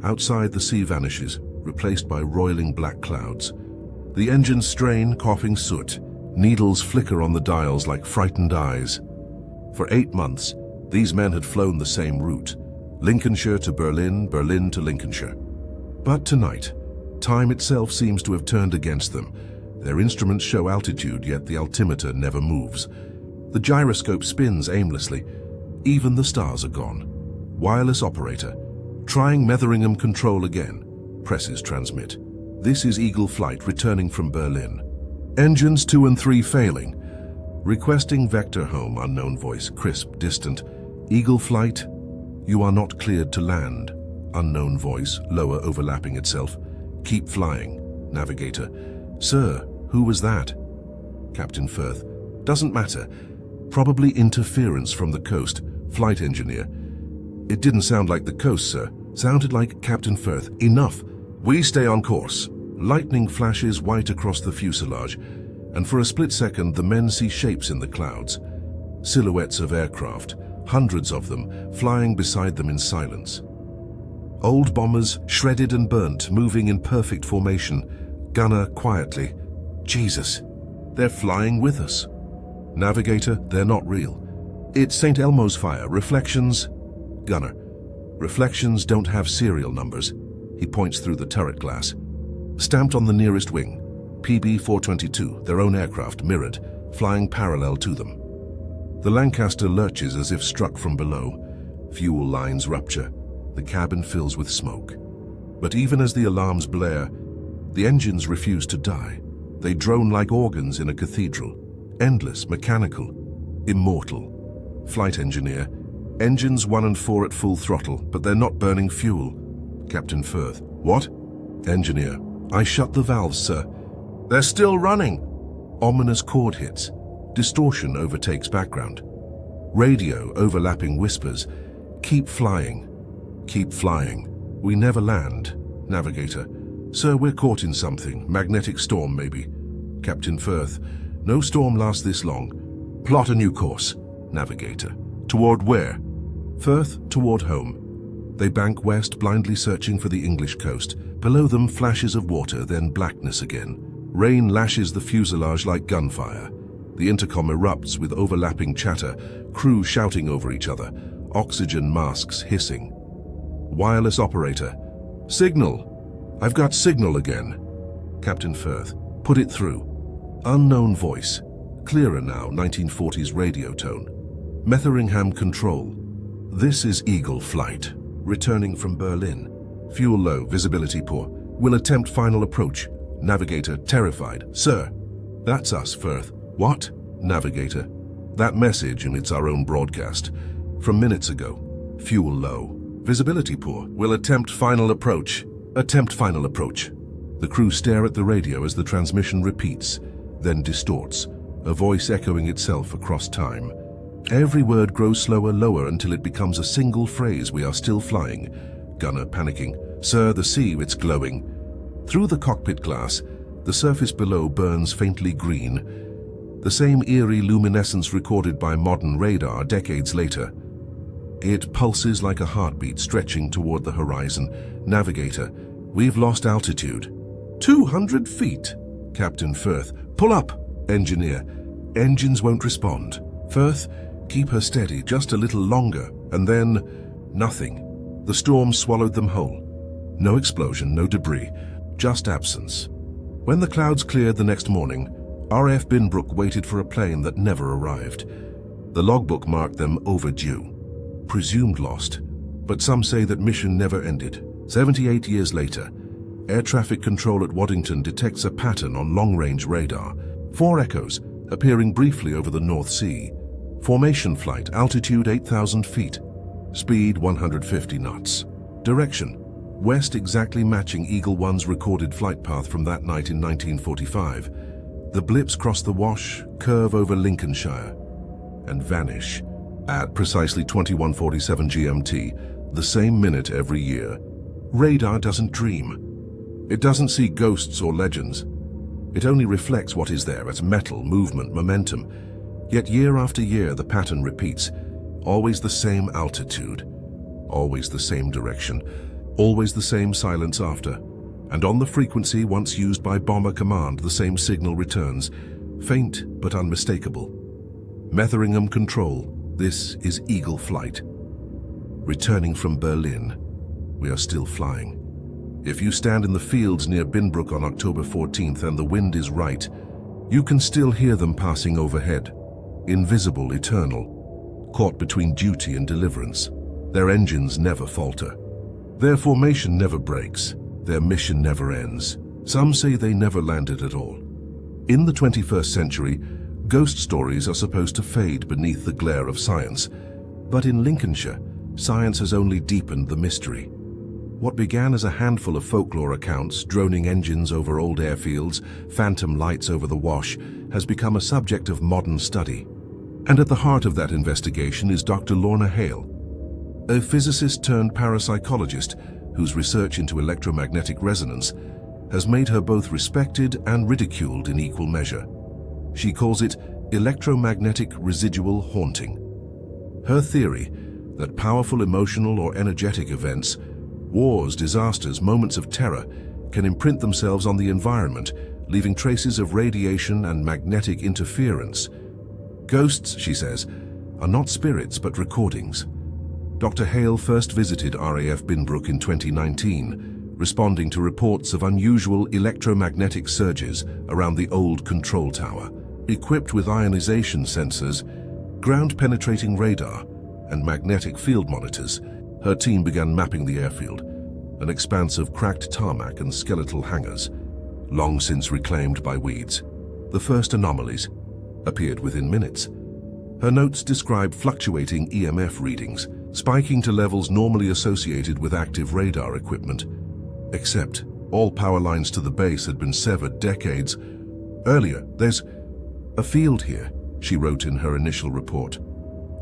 Outside, the sea vanishes, replaced by roiling black clouds. The engines strain, coughing soot. Needles flicker on the dials like frightened eyes. For 8 months, these men had flown the same route. Lincolnshire to Berlin, Berlin to Lincolnshire. But tonight, time itself seems to have turned against them. Their instruments show altitude, yet the altimeter never moves. The gyroscope spins aimlessly. Even the stars are gone. Wireless operator. Trying Metheringham Control again. Presses transmit. This is Eagle Flight returning from Berlin. Engines 2 and 3 failing. Requesting vector home, unknown voice, crisp, distant. Eagle Flight, you are not cleared to land. Unknown voice, lower, overlapping itself. Keep flying. Navigator. Sir, who was that? Captain Firth. Doesn't matter. Probably interference from the coast. Flight engineer. It didn't sound like the coast, sir. Sounded like Captain Firth. Enough. We stay on course. Lightning flashes white across the fuselage, and for a split second the men see shapes in the clouds. silhouettes of aircraft, hundreds of them, flying beside them in silence. Old bombers, shredded and burnt, moving in perfect formation. Gunner quietly, "Jesus, they're flying with us." Navigator, "They're not real. It's St. Elmo's fire, reflections." Gunner, "Reflections don't have serial numbers." He points through the turret glass. Stamped on the nearest wing, PB-422, their own aircraft, mirrored, flying parallel to them. The Lancaster lurches as if struck from below. Fuel lines rupture. The cabin fills with smoke. But even as the alarms blare, the engines refuse to die. They drone like organs in a cathedral. Endless, mechanical, immortal. Flight engineer, "Engines 1 and 4 at full throttle, but they're not burning fuel." Captain Firth, "What?" Engineer, "I shut the valves, sir. They're still running." Ominous chord hits. Distortion overtakes background. Radio overlapping whispers. "Keep flying. Keep flying. We never land." Navigator, "Sir, we're caught in something. Magnetic storm, maybe." Captain Firth, "No storm lasts this long. Plot a new course." Navigator, "Toward where?" Firth, "Toward home." They bank west, blindly searching for the English coast. Below them, flashes of water, then blackness again. Rain lashes the fuselage like gunfire. The intercom erupts with overlapping chatter, crew shouting over each other, oxygen masks hissing. Wireless operator, "Signal. I've got signal again." Captain Firth, "Put it through." Unknown voice. Clearer now, 1940s radio tone. Metheringham Control. "This is Eagle Flight. Returning from Berlin. Fuel low, visibility poor. Will attempt final approach." Navigator, terrified, "Sir." "That's us, Firth." "What?" Navigator, "That message, and it's our own broadcast. From minutes ago. Fuel low. Visibility poor. Will attempt final approach." "Attempt final approach." The crew stare at the radio as the transmission repeats, then distorts, a voice echoing itself across time. Every word grows slower, lower, until it becomes a single phrase. "We are still flying." Gunner, panicking, "Sir, the sea, it's glowing." Through the cockpit glass, the surface below burns faintly green. The same eerie luminescence recorded by modern radar decades later. It pulses like a heartbeat stretching toward the horizon. Navigator, "We've lost altitude." 200 feet. Captain Firth, "Pull up." Engineer, "Engines won't respond." Firth, "Keep her steady, just a little longer." And then, nothing. The storm swallowed them whole. No explosion, no debris, just absence. When the clouds cleared the next morning, RF Binbrook waited for a plane that never arrived. The logbook marked them overdue. Presumed lost, but some say that mission never ended. 78 years later, air traffic control at Waddington detects a pattern on long-range radar. 4 echoes, appearing briefly over the North Sea. Formation flight, altitude 8,000 feet. Speed 150 knots. Direction, west, exactly matching Eagle One's recorded flight path from that night in 1945. The blips cross the Wash, curve over Lincolnshire, and vanish at precisely 21:47 GMT, the same minute every year. Radar doesn't dream. It doesn't see ghosts or legends. It only reflects what is there as metal, movement, momentum. Yet year after year the pattern repeats. Always the same altitude. Always the same direction. Always the same silence after. And on the frequency once used by Bomber Command, the same signal returns. Faint but unmistakable. Metheringham Control, this is Eagle Flight. Returning from Berlin, we are still flying. If you stand in the fields near Binbrook on October 14th and the wind is right, you can still hear them passing overhead. Invisible, eternal, caught between duty and deliverance. Their engines never falter. Their formation never breaks. Their mission never ends. Some say they never landed at all. In the 21st century, ghost stories are supposed to fade beneath the glare of science. But in Lincolnshire, science has only deepened the mystery. What began as a handful of folklore accounts, droning engines over old airfields, phantom lights over the Wash, has become a subject of modern study. And at the heart of that investigation is Dr. Lorna Hale, a physicist turned parapsychologist whose research into electromagnetic resonance has made her both respected and ridiculed in equal measure. She calls it electromagnetic residual haunting. Her theory that powerful emotional or energetic events, wars, disasters, moments of terror, can imprint themselves on the environment, leaving traces of radiation and magnetic interference. Ghosts, she says, are not spirits but recordings. Dr. Hale first visited RAF Binbrook in 2019, responding to reports of unusual electromagnetic surges around the old control tower. Equipped with ionization sensors, ground-penetrating radar, and magnetic field monitors, her team began mapping the airfield, an expanse of cracked tarmac and skeletal hangars, long since reclaimed by weeds. The first anomalies appeared within minutes. Her notes describe fluctuating EMF readings, spiking to levels normally associated with active radar equipment. Except all power lines to the base had been severed decades earlier. "There's a field here," she wrote in her initial report.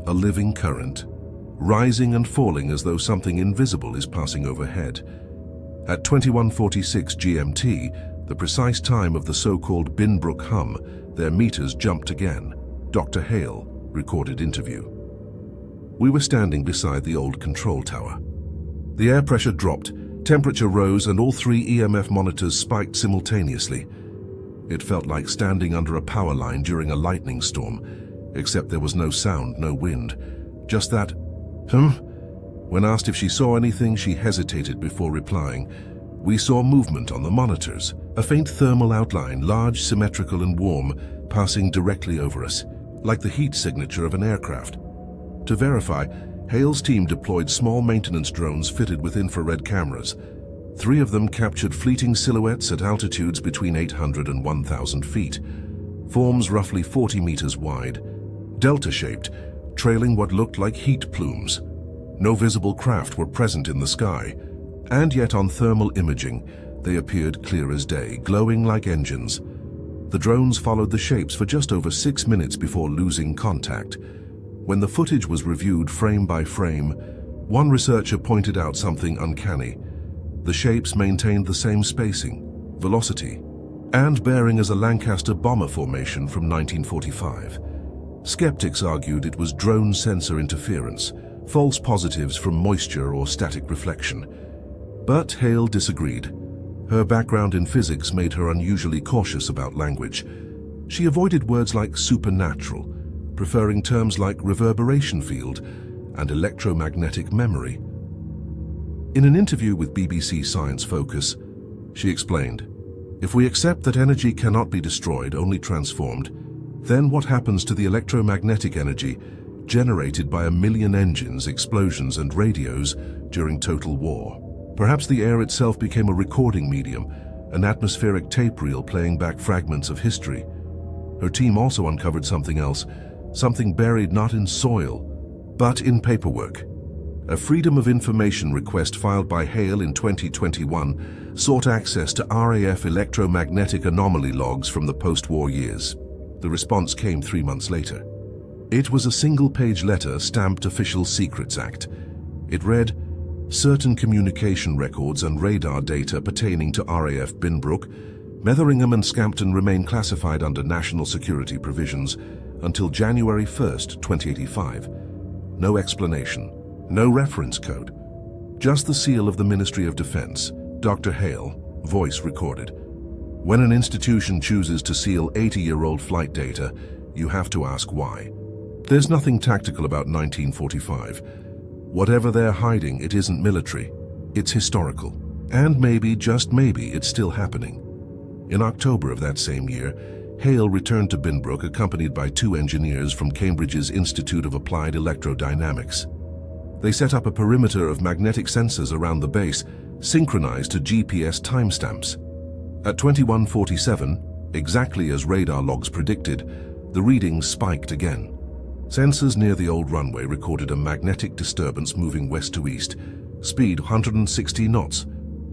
"A living current, rising and falling as though something invisible is passing overhead." At 21:46 GMT, the precise time of the so-called Binbrook hum, their meters jumped again. Dr. Hale recorded interview. "We were standing beside the old control tower. The air pressure dropped, temperature rose, and all three EMF monitors spiked simultaneously. It felt like standing under a power line during a lightning storm, except there was no sound, no wind. Just that, When asked if she saw anything, she hesitated before replying. "We saw movement on the monitors, a faint thermal outline, large, symmetrical and warm, passing directly over us, like the heat signature of an aircraft." To verify, Hale's team deployed small maintenance drones fitted with infrared cameras. 3 of them captured fleeting silhouettes at altitudes between 800 and 1,000 feet, forms roughly 40 meters wide, delta-shaped, trailing what looked like heat plumes. No visible craft were present in the sky, and yet on thermal imaging, they appeared clear as day, glowing like engines. The drones followed the shapes for just over 6 minutes before losing contact. When the footage was reviewed frame by frame, one researcher pointed out something uncanny. The shapes maintained the same spacing, velocity, and bearing as a Lancaster bomber formation from 1945. Skeptics argued it was drone sensor interference, false positives from moisture or static reflection. But Hale disagreed. Her background in physics made her unusually cautious about language. She avoided words like supernatural, preferring terms like reverberation field and electromagnetic memory. In an interview with BBC Science Focus, she explained, "If we accept that energy cannot be destroyed, only transformed, then what happens to the electromagnetic energy generated by 1 million engines, explosions and radios during total war? Perhaps the air itself became a recording medium, an atmospheric tape reel playing back fragments of history." Her team also uncovered something else, something buried not in soil, but in paperwork. A Freedom of Information request filed by Hale in 2021 sought access to RAF electromagnetic anomaly logs from the post-war years. The response came 3 months later. It was a single-page letter stamped Official Secrets Act. It read, "Certain communication records and radar data pertaining to RAF Binbrook, Metheringham and Scampton remain classified under national security provisions until January 1st, 2085. No explanation, no reference code. Just the seal of the Ministry of Defense." Dr. Hale, voice recorded. "When an institution chooses to seal 80-year-old flight data, you have to ask why. There's nothing tactical about 1945. Whatever they're hiding, it isn't military. It's historical. And maybe, just maybe, it's still happening." In October of that same year, Hale returned to Binbrook accompanied by 2 engineers from Cambridge's Institute of Applied Electrodynamics. They set up a perimeter of magnetic sensors around the base, synchronized to GPS timestamps. At 21:47, exactly as radar logs predicted, the readings spiked again. Sensors near the old runway recorded a magnetic disturbance moving west to east, speed 160 knots,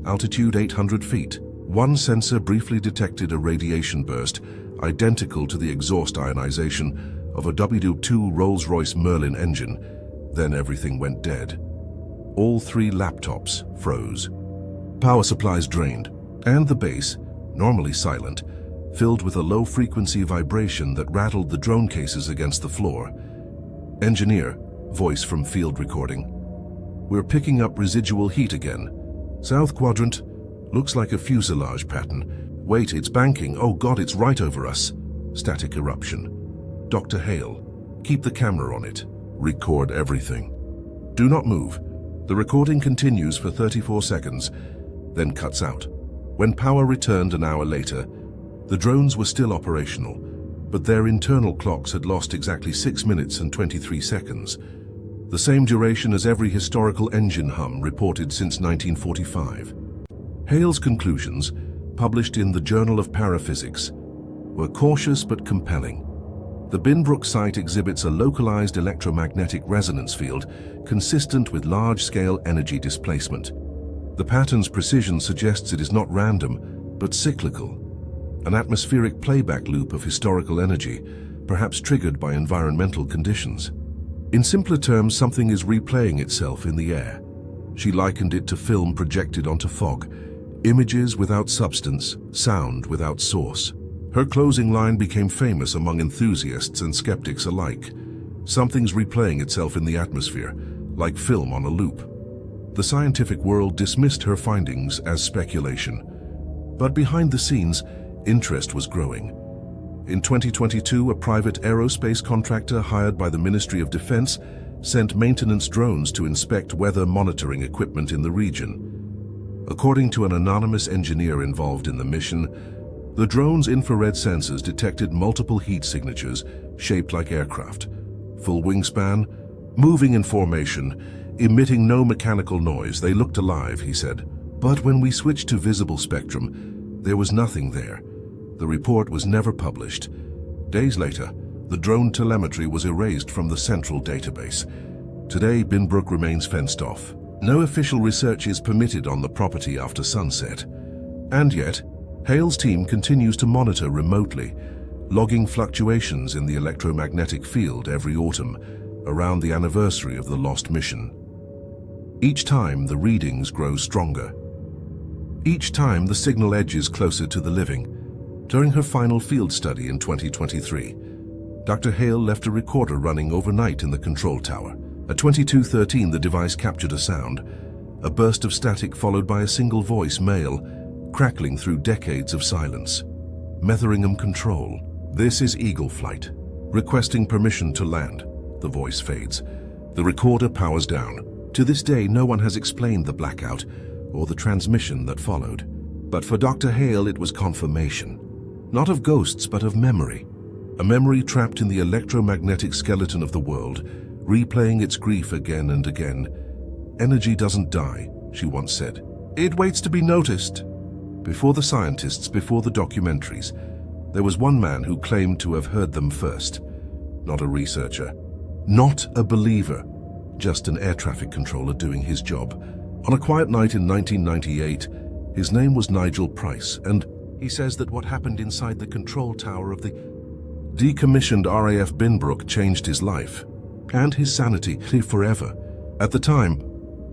altitude 800 feet. One sensor briefly detected a radiation burst identical to the exhaust ionization of a WWII Rolls-Royce Merlin engine. Then everything went dead. All 3 laptops froze. Power supplies drained, and the base, normally silent, filled with a low-frequency vibration that rattled the drone cases against the floor. "Engineer," voice from field recording. "We're picking up residual heat again. South quadrant. Looks like a fuselage pattern. Wait, it's banking. Oh God, it's right over us." Static eruption. "Dr. Hale, keep the camera on it. Record everything. Do not move." The recording continues for 34 seconds, then cuts out. When power returned an hour later, the drones were still operational, but their internal clocks had lost exactly 6 minutes and 23 seconds. The same duration as every historical engine hum reported since 1945. Hale's conclusions, published in the Journal of Paraphysics, were cautious but compelling. The Binbrook site exhibits a localized electromagnetic resonance field consistent with large-scale energy displacement. The pattern's precision suggests it is not random, but cyclical, an atmospheric playback loop of historical energy, perhaps triggered by environmental conditions. In simpler terms, something is replaying itself in the air. She likened it to film projected onto fog, images without substance, sound without source. Her closing line became famous among enthusiasts and skeptics alike. Something's replaying itself in the atmosphere, like film on a loop. The scientific world dismissed her findings as speculation. But behind the scenes, interest was growing. In 2022, a private aerospace contractor hired by the Ministry of Defense sent maintenance drones to inspect weather monitoring equipment in the region. According to an anonymous engineer involved in the mission, the drone's infrared sensors detected multiple heat signatures shaped like aircraft, full wingspan, moving in formation, emitting no mechanical noise. "They looked alive," he said. "But when we switched to visible spectrum, there was nothing there." The report was never published. Days later, the drone telemetry was erased from the central database. Today, Binbrook remains fenced off. No official research is permitted on the property after sunset. And yet, Hale's team continues to monitor remotely, logging fluctuations in the electromagnetic field every autumn, around the anniversary of the lost mission. Each time, the readings grow stronger. Each time, the signal edges closer to the living. During her final field study in 2023, Dr. Hale left a recorder running overnight in the control tower. At 22:13, the device captured a sound, a burst of static followed by a single voice, male, crackling through decades of silence. "Metheringham Control. This is Eagle Flight. Requesting permission to land." The voice fades. The recorder powers down. To this day, no one has explained the blackout or the transmission that followed. But for Dr. Hale, it was confirmation. Not of ghosts, but of memory. A memory trapped in the electromagnetic skeleton of the world, replaying its grief again and again. "Energy doesn't die," she once said. "It waits to be noticed." Before the scientists, before the documentaries, there was one man who claimed to have heard them first. Not a researcher, not a believer, just an air traffic controller doing his job. On a quiet night in 1998, his name was Nigel Price, and he says that what happened inside the control tower of the decommissioned RAF Binbrook changed his life and his sanity forever. At the time,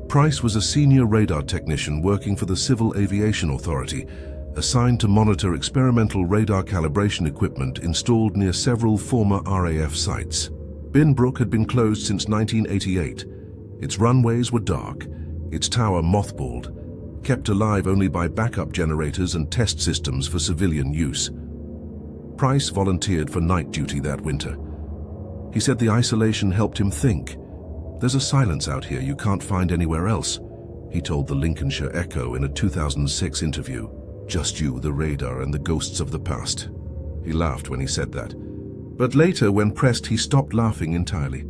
Price was a senior radar technician working for the Civil Aviation Authority, assigned to monitor experimental radar calibration equipment installed near several former RAF sites. Binbrook had been closed since 1988. Its runways were dark, its tower mothballed, kept alive only by backup generators and test systems for civilian use. Price volunteered for night duty that winter. He said the isolation helped him think. "There's a silence out here you can't find anywhere else," he told the Lincolnshire Echo in a 2006 interview. "Just you, the radar, and the ghosts of the past." He laughed when he said that. But later, when pressed, he stopped laughing entirely.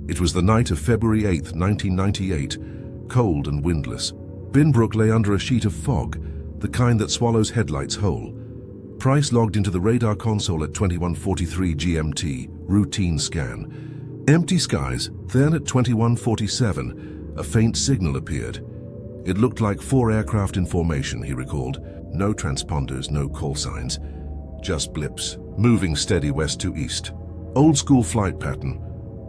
It was the night of February 8, 1998, cold and windless. Binbrook lay under a sheet of fog, the kind that swallows headlights whole. Price logged into the radar console at 21:43 GMT, routine scan. Empty skies. Then at 21:47, a faint signal appeared. It looked like 4 aircraft in formation, he recalled. No transponders, no call signs. Just blips, moving steady west to east. Old school flight pattern,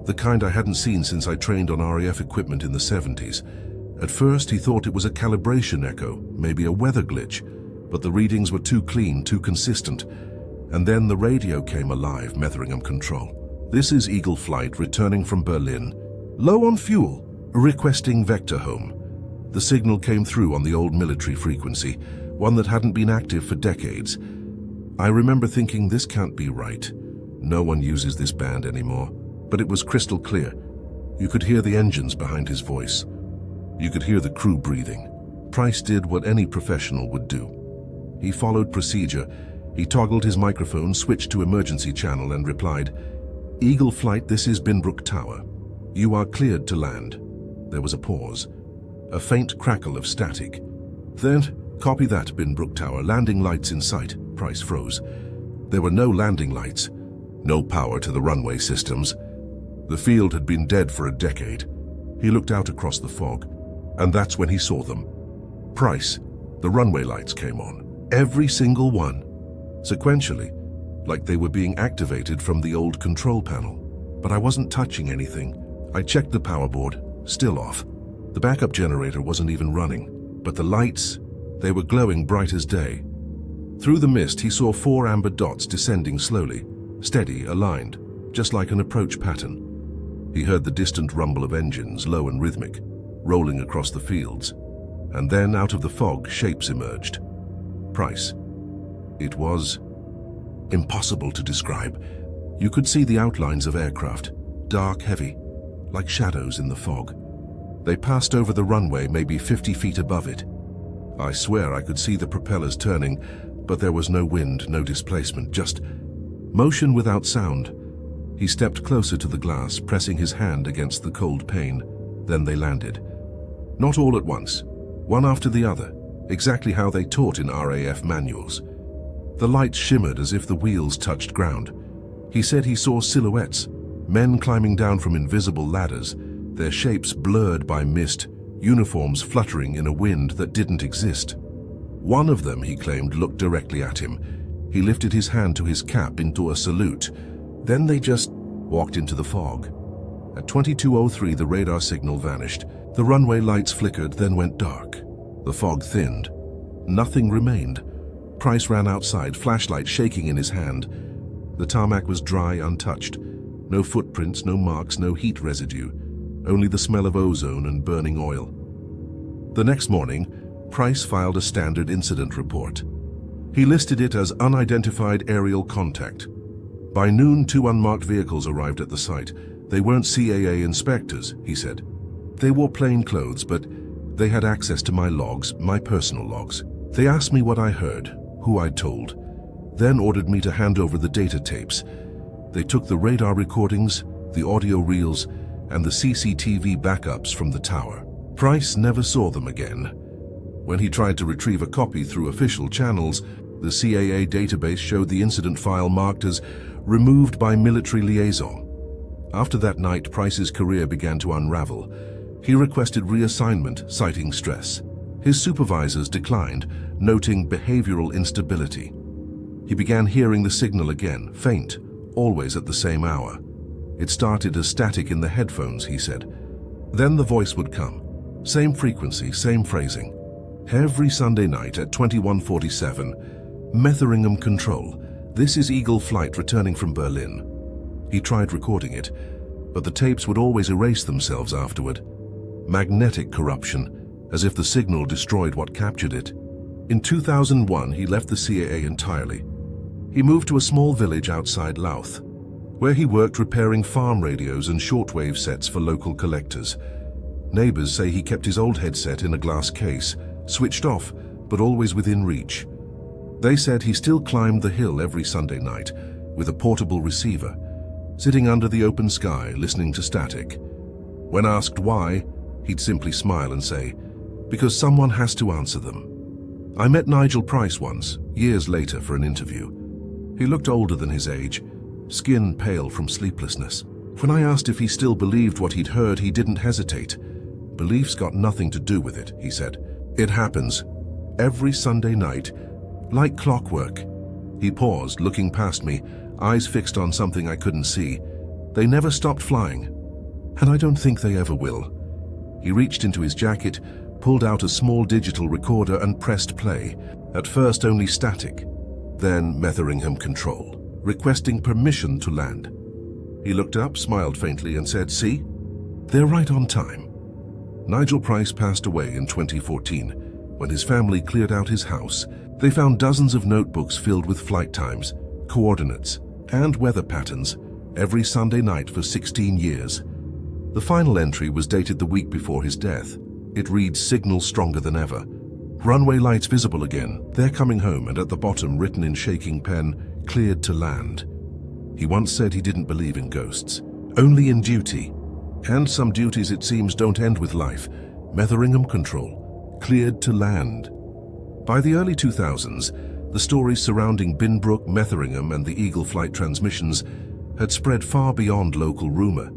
the kind I hadn't seen since I trained on RAF equipment in the 70s. At first he thought it was a calibration echo, maybe a weather glitch, but the readings were too clean, too consistent. And then the radio came alive, Metheringham Control. This is Eagle Flight returning from Berlin. Low on fuel, requesting vector home. The signal came through on the old military frequency, one that hadn't been active for decades. I remember thinking, this can't be right. No one uses this band anymore. But it was crystal clear. You could hear the engines behind his voice. You could hear the crew breathing. Price did what any professional would do. He followed procedure. He toggled his microphone, switched to emergency channel and replied, "Eagle Flight, this is Binbrook Tower. You are cleared to land." There was a pause. A faint crackle of static. Then, "Copy that, Binbrook Tower. Landing lights in sight." Price froze. There were no landing lights. No power to the runway systems. The field had been dead for a decade. He looked out across the fog, and that's when he saw them. Price, the runway lights came on. Every single one. Sequentially, like they were being activated from the old control panel. But I wasn't touching anything. I checked the power board, still off. The backup generator wasn't even running. But the lights, they were glowing bright as day. Through the mist, he saw 4 amber dots descending slowly, steady, aligned, just like an approach pattern. He heard the distant rumble of engines, low and rhythmic, rolling across the fields. And then, out of the fog, shapes emerged. Price. It was impossible to describe. You could see the outlines of aircraft, dark, heavy, like shadows in the fog. They passed over the runway, maybe 50 feet above it. I swear I could see the propellers turning, but there was no wind, no displacement, just motion without sound. He stepped closer to the glass, pressing his hand against the cold pane. Then they landed. Not all at once, one after the other, exactly how they taught in RAF manuals. The lights shimmered as if the wheels touched ground. He said he saw silhouettes, men climbing down from invisible ladders, their shapes blurred by mist, uniforms fluttering in a wind that didn't exist. One of them, he claimed, looked directly at him. He lifted his hand to his cap into a salute. Then they just walked into the fog. At 22:03, the radar signal vanished. The runway lights flickered, then went dark. The fog thinned. Nothing remained. Price ran outside, flashlight shaking in his hand. The tarmac was dry, untouched. No footprints, no marks, no heat residue. Only the smell of ozone and burning oil. The next morning, Price filed a standard incident report. He listed it as unidentified aerial contact. By noon, 2 unmarked vehicles arrived at the site. They weren't CAA inspectors, he said. They wore plain clothes, but they had access to my logs, my personal logs. They asked me what I heard, who I'd told, then ordered me to hand over the data tapes. They took the radar recordings, the audio reels, and the CCTV backups from the tower. Price never saw them again. When he tried to retrieve a copy through official channels, the CAA database showed the incident file marked as removed by military liaison. After that night, Price's career began to unravel. He requested reassignment, citing stress. His supervisors declined, noting behavioral instability. He began hearing the signal again, faint, always at the same hour. It started as static in the headphones, he said. Then the voice would come. Same frequency, same phrasing. Every Sunday night at 21:47, Metheringham Control. This is Eagle Flight returning from Berlin. He tried recording it, but the tapes would always erase themselves afterward. Magnetic corruption, as if the signal destroyed what captured it. In 2001, he left the CAA entirely. He moved to a small village outside Louth, where he worked repairing farm radios and shortwave sets for local collectors. Neighbors say he kept his old headset in a glass case, switched off, but always within reach. They said he still climbed the hill every Sunday night with a portable receiver, sitting under the open sky, listening to static. When asked why, he'd simply smile and say, "Because someone has to answer them." I met Nigel Price once, years later, for an interview. He looked older than his age, skin pale from sleeplessness. When I asked if he still believed what he'd heard, he didn't hesitate. "Belief's got nothing to do with it," he said. "It happens. Every Sunday night, like clockwork." He paused, looking past me, eyes fixed on something I couldn't see. "They never stopped flying, and I don't think they ever will." He reached into his jacket, pulled out a small digital recorder and pressed play. At first only static, then Metheringham Control, requesting permission to land. He looked up, smiled faintly, and said, "See? They're right on time." Nigel Price passed away in 2014. When his family cleared out his house, they found dozens of notebooks filled with flight times, coordinates, and weather patterns every Sunday night for 16 years. The final entry was dated the week before his death. It reads, "Signal stronger than ever. Runway lights visible again. They're coming home," and at the bottom, written in shaking pen, "Cleared to land." He once said he didn't believe in ghosts, only in duty. And some duties, it seems, don't end with life. Metheringham Control, cleared to land. By the early 2000s, the stories surrounding Binbrook, Metheringham, and the Eagle flight transmissions had spread far beyond local rumor.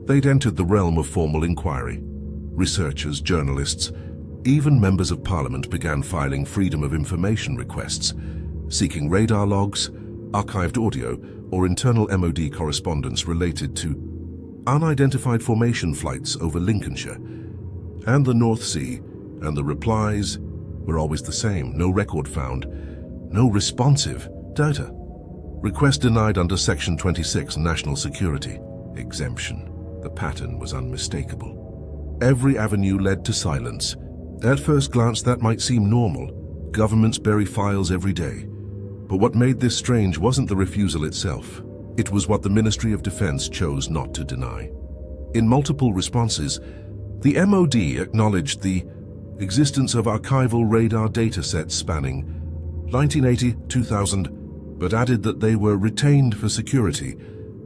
They'd entered the realm of formal inquiry. Researchers, journalists, even members of Parliament began filing Freedom of Information requests, seeking radar logs, archived audio, or internal MOD correspondence related to unidentified formation flights over Lincolnshire and the North Sea, and the replies were always the same: no record found, no responsive data. Request denied under Section 26 National Security exemption. The pattern was unmistakable. Every avenue led to silence. At first glance, that might seem normal. Governments bury files every day. But what made this strange wasn't the refusal itself. It was what the Ministry of Defence chose not to deny. In multiple responses, the MOD acknowledged the existence of archival radar datasets spanning 1980-2000, but added that they were retained for security,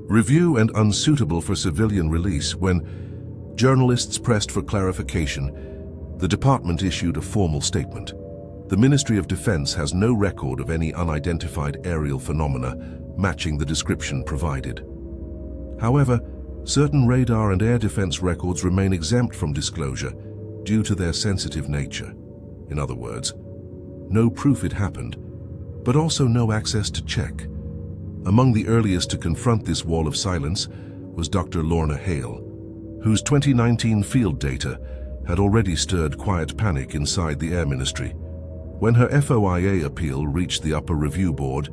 review, and unsuitable for civilian release. When journalists pressed for clarification, the department issued a formal statement. The Ministry of Defence has no record of any unidentified aerial phenomena matching the description provided. However, certain radar and air defence records remain exempt from disclosure due to their sensitive nature. In other words, no proof it happened, but also no access to check. Among the earliest to confront this wall of silence was Dr. Lorna Hale, whose 2019 field data had already stirred quiet panic inside the Air Ministry. When her FOIA appeal reached the upper review board,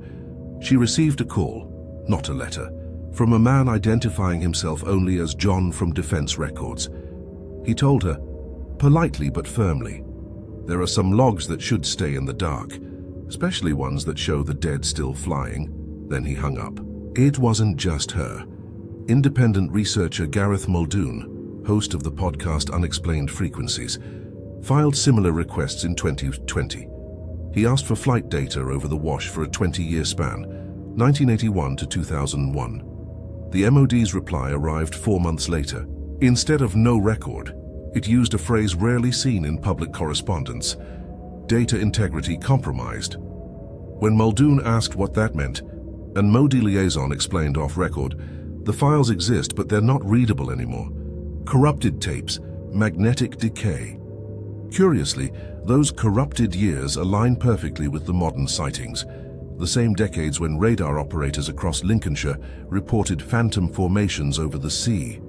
she received a call, not a letter, from a man identifying himself only as John from Defence Records. He told her, politely but firmly, "There are some logs that should stay in the dark, especially ones that show the dead still flying." Then he hung up. It wasn't just her. Independent researcher Gareth Muldoon, host of the podcast Unexplained Frequencies, filed similar requests in 2020. He asked for flight data over the Wash for a 20-year span, 1981 to 2001. The MOD's reply arrived 4 months later. Instead of "no record," it used a phrase rarely seen in public correspondence: "data integrity compromised." When Muldoon asked what that meant, and MOD liaison explained off-record, "The files exist, but they're not readable anymore. Corrupted tapes, magnetic decay." Curiously, those corrupted years align perfectly with the modern sightings, the same decades when radar operators across Lincolnshire reported phantom formations over the sea.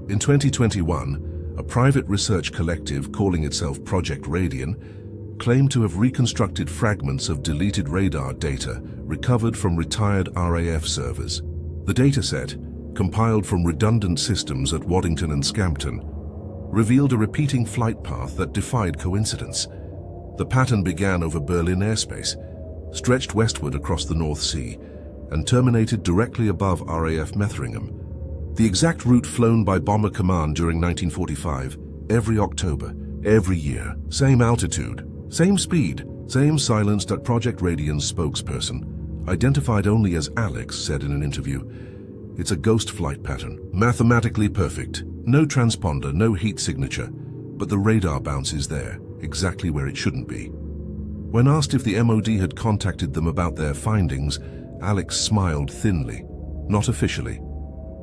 In 2021, a private research collective calling itself Project Radian claimed to have reconstructed fragments of deleted radar data recovered from retired RAF servers. The dataset, compiled from redundant systems at Waddington and Scampton, revealed a repeating flight path that defied coincidence. The pattern began over Berlin airspace, stretched westward across the North Sea, and terminated directly above RAF Metheringham. The exact route flown by Bomber Command during 1945, every October, every year. Same altitude, same speed, same silenced. Project Radian's spokesperson, identified only as Alex, said in an interview, "It's a ghost flight pattern, mathematically perfect. No transponder, no heat signature, but the radar bounce is there, exactly where it shouldn't be." When asked if the MOD had contacted them about their findings, Alex smiled thinly. "Not officially,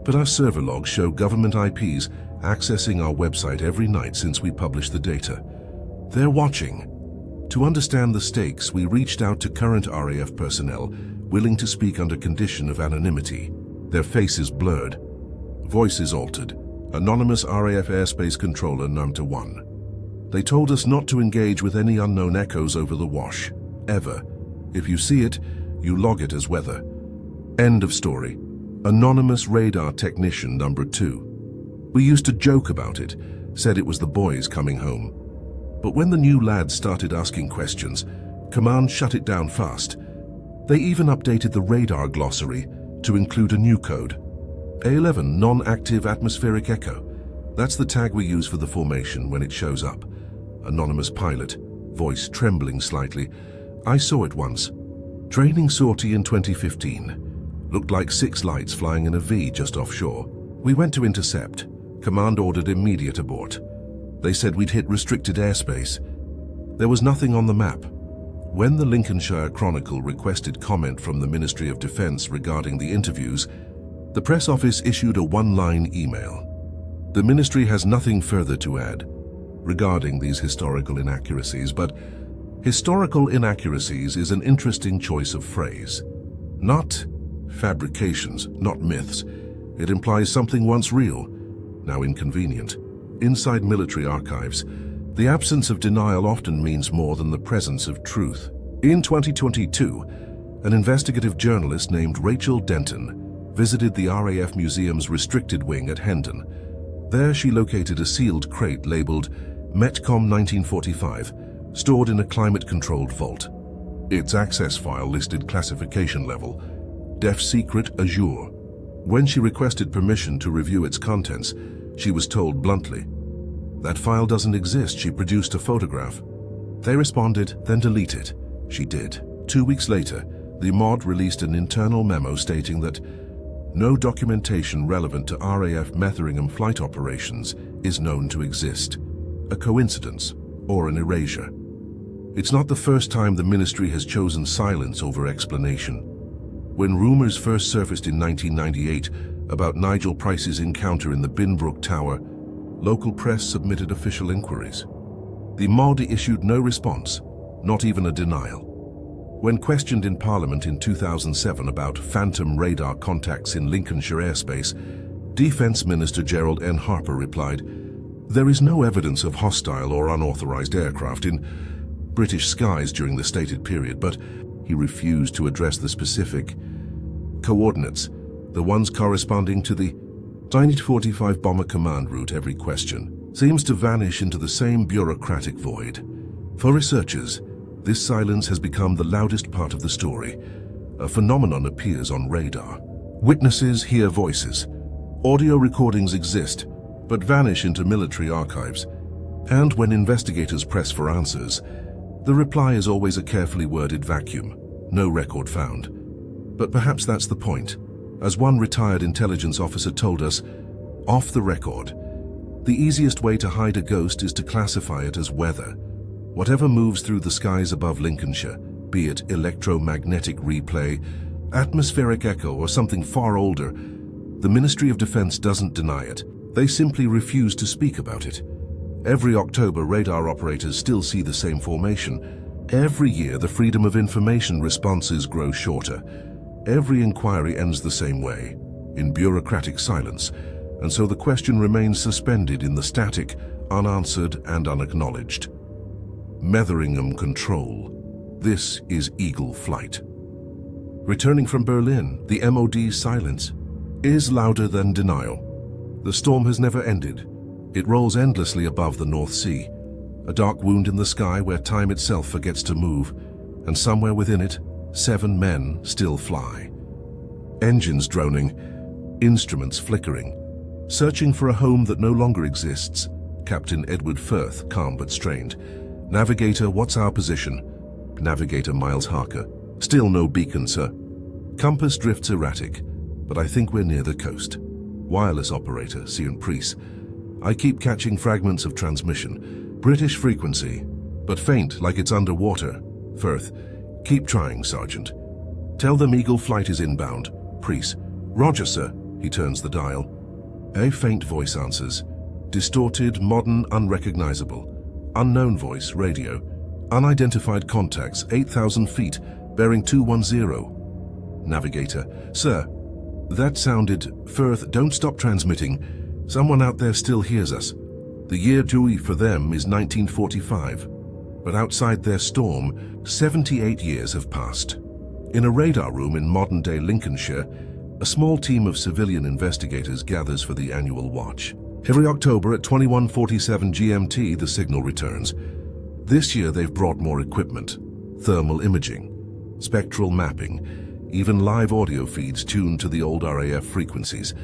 but our server logs show government IPs accessing our website every night since we published the data. They're watching." To understand the stakes, we reached out to current RAF personnel willing to speak under condition of anonymity. Their faces blurred, voices altered. Anonymous RAF airspace controller number 1. They told us not to engage with any unknown echoes over the Wash, ever. If you see it, you log it as weather. End of story. Anonymous radar technician number 2. We used to joke about it, said it was the boys coming home. But when the new lads started asking questions, Command shut it down fast. They even updated the radar glossary to include a new code. A11, non-active atmospheric echo. That's the tag we use for the formation when it shows up. Anonymous pilot, voice trembling slightly. I saw it once. Training sortie in 2015. Looked like 6 lights flying in a V just offshore. We went to intercept. Command ordered immediate abort. They said we'd hit restricted airspace. There was nothing on the map. When the Lincolnshire Chronicle requested comment from the Ministry of Defence regarding the interviews, the press office issued a one-line email. The ministry has nothing further to add regarding these historical inaccuracies, but historical inaccuracies is an interesting choice of phrase. Not fabrications, not myths. It implies something once real, now inconvenient. Inside military archives, the absence of denial often means more than the presence of truth. In 2022, an investigative journalist named Rachel Denton visited the RAF Museum's restricted wing at Hendon. There she located a sealed crate labeled Metcom 1945, stored in a climate-controlled vault. Its access file listed classification level, Def Secret Azure. When she requested permission to review its contents, she was told bluntly, "That file doesn't exist." She produced a photograph. They responded, "Then delete it." She did. 2 weeks later, the MOD released an internal memo stating that no documentation relevant to RAF Metheringham flight operations is known to exist. A coincidence or an erasure. It's not the first time the ministry has chosen silence over explanation. When rumors first surfaced in 1998 about Nigel Price's encounter in the Binbrook Tower, local press submitted official inquiries. The MOD issued no response, not even a denial. When questioned in Parliament in 2007 about phantom radar contacts in Lincolnshire airspace, Defence Minister Gerald N. Harper replied, "There is no evidence of hostile or unauthorised aircraft in British skies during the stated period," but he refused to address the specific coordinates, the ones corresponding to the 1945 Bomber Command route. Every question seems to vanish into the same bureaucratic void. For researchers, this silence has become the loudest part of the story. A phenomenon appears on radar. Witnesses hear voices. Audio recordings exist, but vanish into military archives. And when investigators press for answers, the reply is always a carefully worded vacuum. No record found. But perhaps that's the point. As one retired intelligence officer told us, off the record, the easiest way to hide a ghost is to classify it as weather. Whatever moves through the skies above Lincolnshire, be it electromagnetic replay, atmospheric echo, or something far older, the Ministry of Defence doesn't deny it. They simply refuse to speak about it. Every October, radar operators still see the same formation. Every year, the Freedom of Information responses grow shorter. Every inquiry ends the same way, in bureaucratic silence, and so the question remains suspended in the static, unanswered and unacknowledged. Metheringham Control. This is Eagle Flight. Returning from Berlin, the MOD's silence is louder than denial. The storm has never ended. It rolls endlessly above the North Sea, a dark wound in the sky where time itself forgets to move, and somewhere within it, 7 men still fly. Engines droning, instruments flickering, searching for a home that no longer exists. Captain Edward Firth, calm but strained. "Navigator, what's our position?" Navigator Miles Harker. "Still no beacon, sir." "Compass drifts erratic, but I think we're near the coast." Wireless operator, Cian Priest. "I keep catching fragments of transmission. British frequency, but faint like it's underwater." Firth. "Keep trying, Sergeant." "Tell them Eagle Flight is inbound." Priest. "Roger, sir." He turns the dial. A faint voice answers. Distorted, modern, unrecognizable. Unknown voice, radio. "Unidentified contacts, 8,000 feet, bearing 210. Navigator. "Sir, that sounded..." Firth. "Don't stop transmitting. Someone out there still hears us. The year WWII for them is 1945, but outside their storm, 78 years have passed." In a radar room in modern-day Lincolnshire, a small team of civilian investigators gathers for the annual watch. Every October at 21:47 GMT, the signal returns. This year they've brought more equipment: thermal imaging, spectral mapping, even live audio feeds tuned to the old RAF frequencies.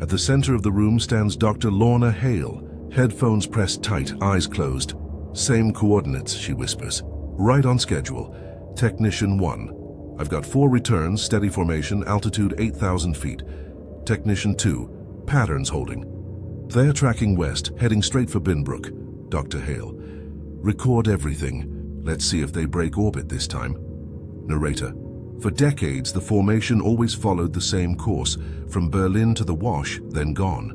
At the center of the room stands Dr. Lorna Hale, headphones pressed tight, eyes closed. "Same coordinates," she whispers. "Right on schedule. Technician 1. I've got 4 returns, steady formation, altitude 8,000 feet. Technician 2. Patterns holding. They're tracking west, heading straight for Binbrook." Dr. Hale: "Record everything. Let's see if they break orbit this time." Narrator: "For decades, the formation always followed the same course, from Berlin to the Wash, then gone.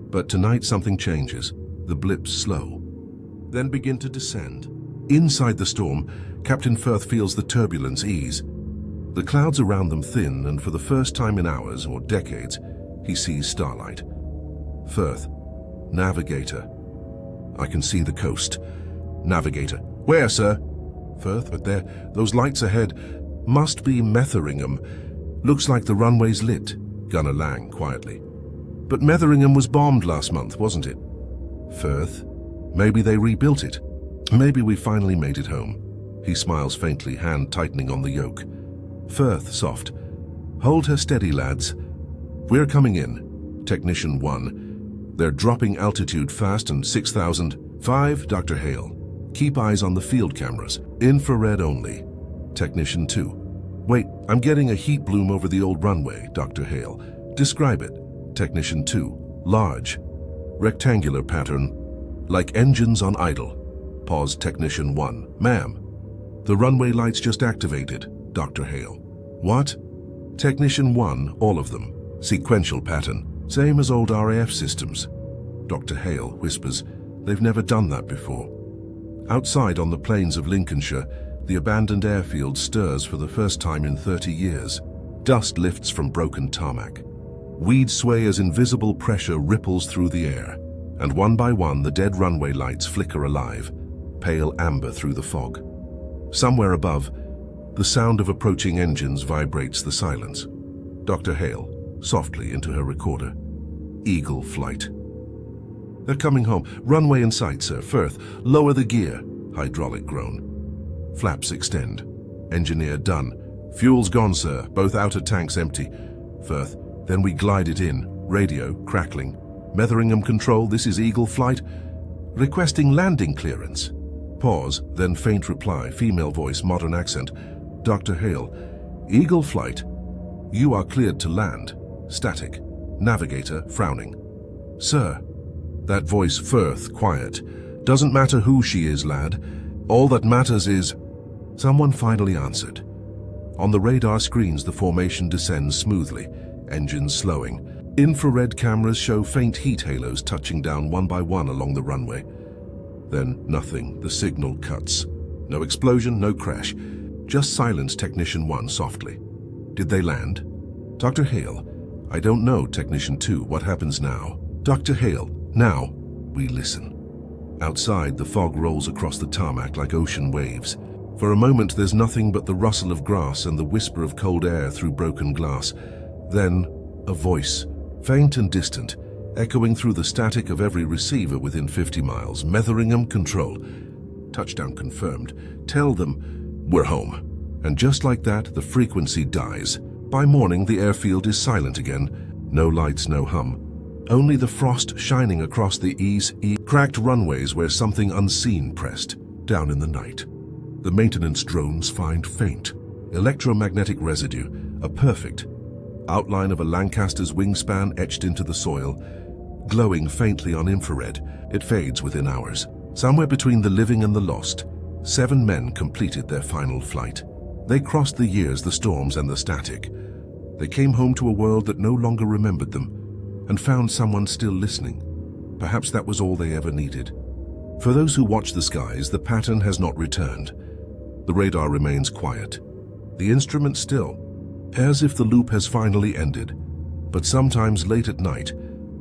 But tonight something changes. The blips slow, then begin to descend. Inside the storm, Captain Firth feels the turbulence ease. The clouds around them thin, and for the first time in hours or decades, he sees starlight. Firth: "Navigator. I can see the coast." Navigator: "Where, sir?" Firth: "But there, those lights ahead. Must be Metheringham. Looks like the runway's lit." Gunner Lang quietly: "But Metheringham was bombed last month, wasn't it?" Firth: "Maybe they rebuilt it. Maybe we finally made it home." He smiles faintly, hand tightening on the yoke. Firth soft: "Hold her steady, lads. We're coming in." Technician 1: "They're dropping altitude fast and 6,005. Dr. Hale: "Keep eyes on the field cameras. Infrared only." Technician 2: "Wait, I'm getting a heat bloom over the old runway." Dr. Hale: "Describe it." Technician 2: "Large. Rectangular pattern. Like engines on idle." Pause. Technician 1: "Ma'am, the runway lights just activated." Dr. Hale: "What?" Technician 1: "All of them. Sequential pattern. Same as old RAF systems." Dr. Hale whispers, "They've never done that before." Outside on the plains of Lincolnshire, the abandoned airfield stirs for the first time in 30 years. Dust lifts from broken tarmac. Weeds sway as invisible pressure ripples through the air, and one by one the dead runway lights flicker alive, pale amber through the fog. Somewhere above, the sound of approaching engines vibrates the silence. Dr. Hale, softly into her recorder: "Eagle flight. They're coming home. Runway in sight, sir. Firth, lower the gear." Hydraulic groan. Flaps extend. Engineer done. "Fuel's gone, sir. Both outer tanks empty." Firth: "Then we glide it in." Radio crackling. "Metheringham Control, this is Eagle flight. Requesting landing clearance." Pause, then faint reply, female voice, modern accent. Dr. Hale: "Eagle flight. You are cleared to land." Static. Navigator frowning: "Sir." That voice, Firth, quiet: "Doesn't matter who she is, lad. All that matters is—" Someone finally answered. On the radar screens, the formation descends smoothly, engines slowing. Infrared cameras show faint heat halos touching down one by one along the runway. Then nothing. The signal cuts. No explosion, no crash. Just silence. Technician 1 softly: "Did they land?" Dr. Hale: "I don't know." Technician 2: "What happens now?" Dr. Hale: "Now, we listen." Outside, the fog rolls across the tarmac like ocean waves. For a moment, there's nothing but the rustle of grass and the whisper of cold air through broken glass. Then, a voice, faint and distant, echoing through the static of every receiver within 50 miles. "Metheringham Control. Touchdown confirmed. Tell them we're home." And just like that, the frequency dies. By morning, the airfield is silent again. No lights, no hum. Only the frost shining across the cracked runways where something unseen pressed down in the night. The maintenance drones find faint electromagnetic residue, a perfect outline of a Lancaster's wingspan etched into the soil, glowing faintly on infrared. It fades within hours. Somewhere between the living and the lost, 7 men completed their final flight. They crossed the years, the storms, and the static. They came home to a world that no longer remembered them, and found someone still listening. Perhaps that was all they ever needed. For those who watch the skies, the pattern has not returned. The radar remains quiet. The instrument still, as if the loop has finally ended. But sometimes late at night,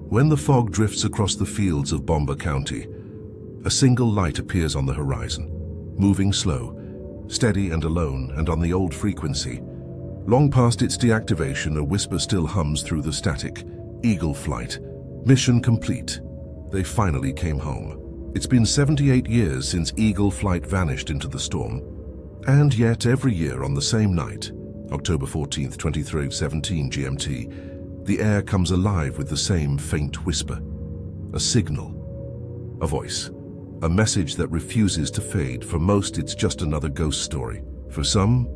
when the fog drifts across the fields of Bomber County, a single light appears on the horizon, moving slow, steady and alone, and on the old frequency, Long past its deactivation, a whisper still hums through the static. Eagle flight. Mission complete. They finally came home. It's been 78 years since Eagle flight vanished into the storm. And yet every year on the same night, October 14th, 23:17 GMT, the air comes alive with the same faint whisper. A signal. A voice. A message that refuses to fade. For most, it's just another ghost story. For some,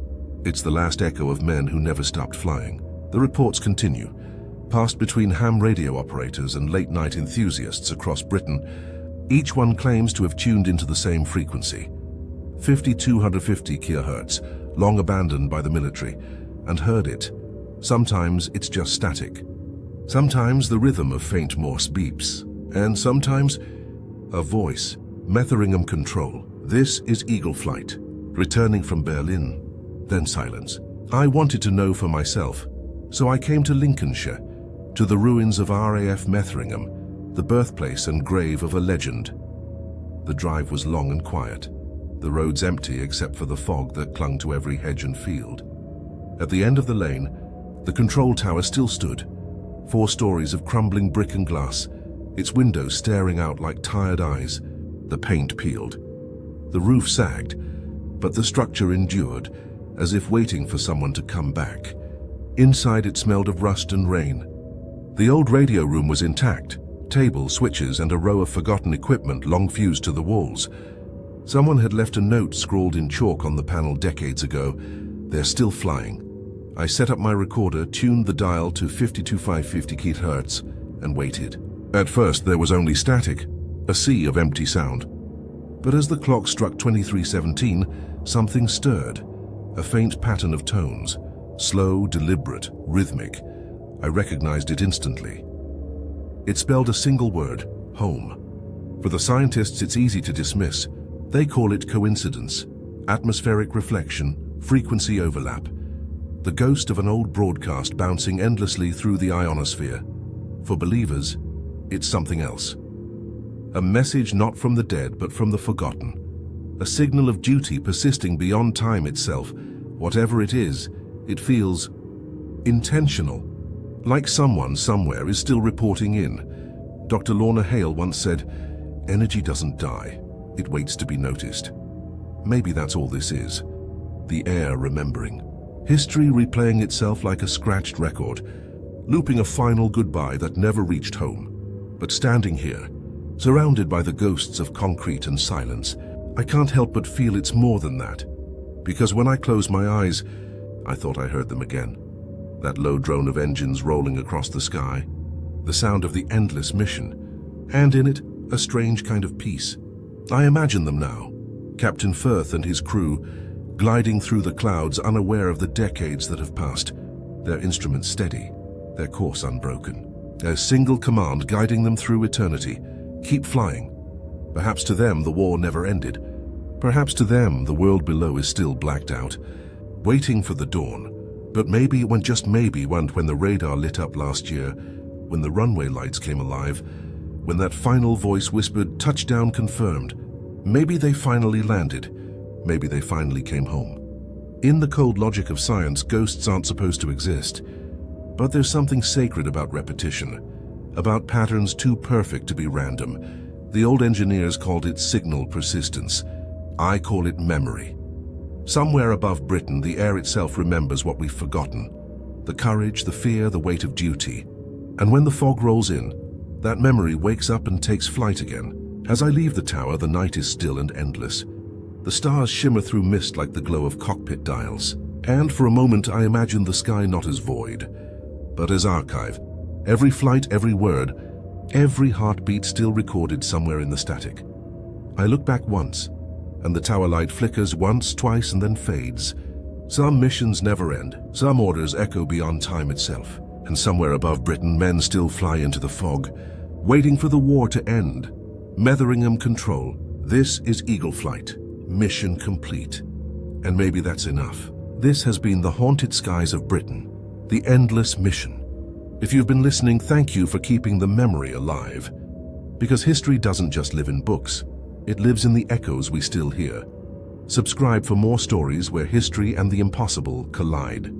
it's the last echo of men who never stopped flying. The reports continue, passed between ham radio operators and late-night enthusiasts across Britain. Each one claims to have tuned into the same frequency, 5250 kHz, long abandoned by the military, and heard it. Sometimes it's just static. Sometimes the rhythm of faint Morse beeps. And sometimes a voice. Metheringham Control. This is Eagle flight, returning from Berlin. Then silence. I wanted to know for myself, so I came to Lincolnshire, to the ruins of RAF Metheringham, the birthplace and grave of a legend. The drive was long and quiet, the roads empty except for the fog that clung to every hedge and field. At the end of the lane, the control tower still stood, 4 stories of crumbling brick and glass, its windows staring out like tired eyes, the paint peeled. The roof sagged, but the structure endured, as if waiting for someone to come back. Inside it smelled of rust and rain. The old radio room was intact, tables, switches, and a row of forgotten equipment long fused to the walls. Someone had left a note scrawled in chalk on the panel decades ago. They're still flying. I set up my recorder, tuned the dial to 52550 kHz, and waited. At first there was only static, a sea of empty sound. But as the clock struck 23:17, something stirred. A faint pattern of tones, slow, deliberate, rhythmic. I recognized it instantly. It spelled a single word, home. For the scientists, it's easy to dismiss. They call it coincidence, atmospheric reflection, frequency overlap. The ghost of an old broadcast bouncing endlessly through the ionosphere. For believers, it's something else. A message not from the dead, but from the forgotten. A signal of duty persisting beyond time itself. Whatever it is, it feels intentional. Like someone somewhere is still reporting in. Dr. Lorna Hale once said, "Energy doesn't die, it waits to be noticed." Maybe that's all this is. The air remembering. History replaying itself like a scratched record, looping a final goodbye that never reached home. But standing here, surrounded by the ghosts of concrete and silence, I can't help but feel it's more than that. Because when I closed my eyes, I thought I heard them again. That low drone of engines rolling across the sky, the sound of the endless mission, and in it, a strange kind of peace. I imagine them now, Captain Firth and his crew, gliding through the clouds unaware of the decades that have passed, their instruments steady, their course unbroken. A single command guiding them through eternity. Keep flying. Perhaps to them the war never ended. Perhaps to them the world below is still blacked out, waiting for the dawn. But maybe, just maybe, when the radar lit up last year, when the runway lights came alive, when that final voice whispered, "Touchdown confirmed," maybe they finally landed. Maybe they finally came home. In the cold logic of science, ghosts aren't supposed to exist. But there's something sacred about repetition, about patterns too perfect to be random. The old engineers called it signal persistence. I call it memory. Somewhere above Britain, the air itself remembers what we've forgotten. The courage, the fear, the weight of duty. And when the fog rolls in, that memory wakes up and takes flight again. As I leave the tower, the night is still and endless. The stars shimmer through mist like the glow of cockpit dials. And for a moment, I imagine the sky not as void, but as archive. Every flight, every word, every heartbeat still recorded somewhere in the static. I look back once, and the tower light flickers once, twice, and then fades. Some missions never end. Some orders echo beyond time itself. And somewhere above Britain, men still fly into the fog, waiting for the war to end. Metheringham Control. This is Eagle flight. Mission complete. And maybe that's enough. This has been the haunted skies of Britain. The endless mission. If you've been listening, thank you for keeping the memory alive. Because history doesn't just live in books. It lives in the echoes we still hear. Subscribe for more stories where history and the impossible collide.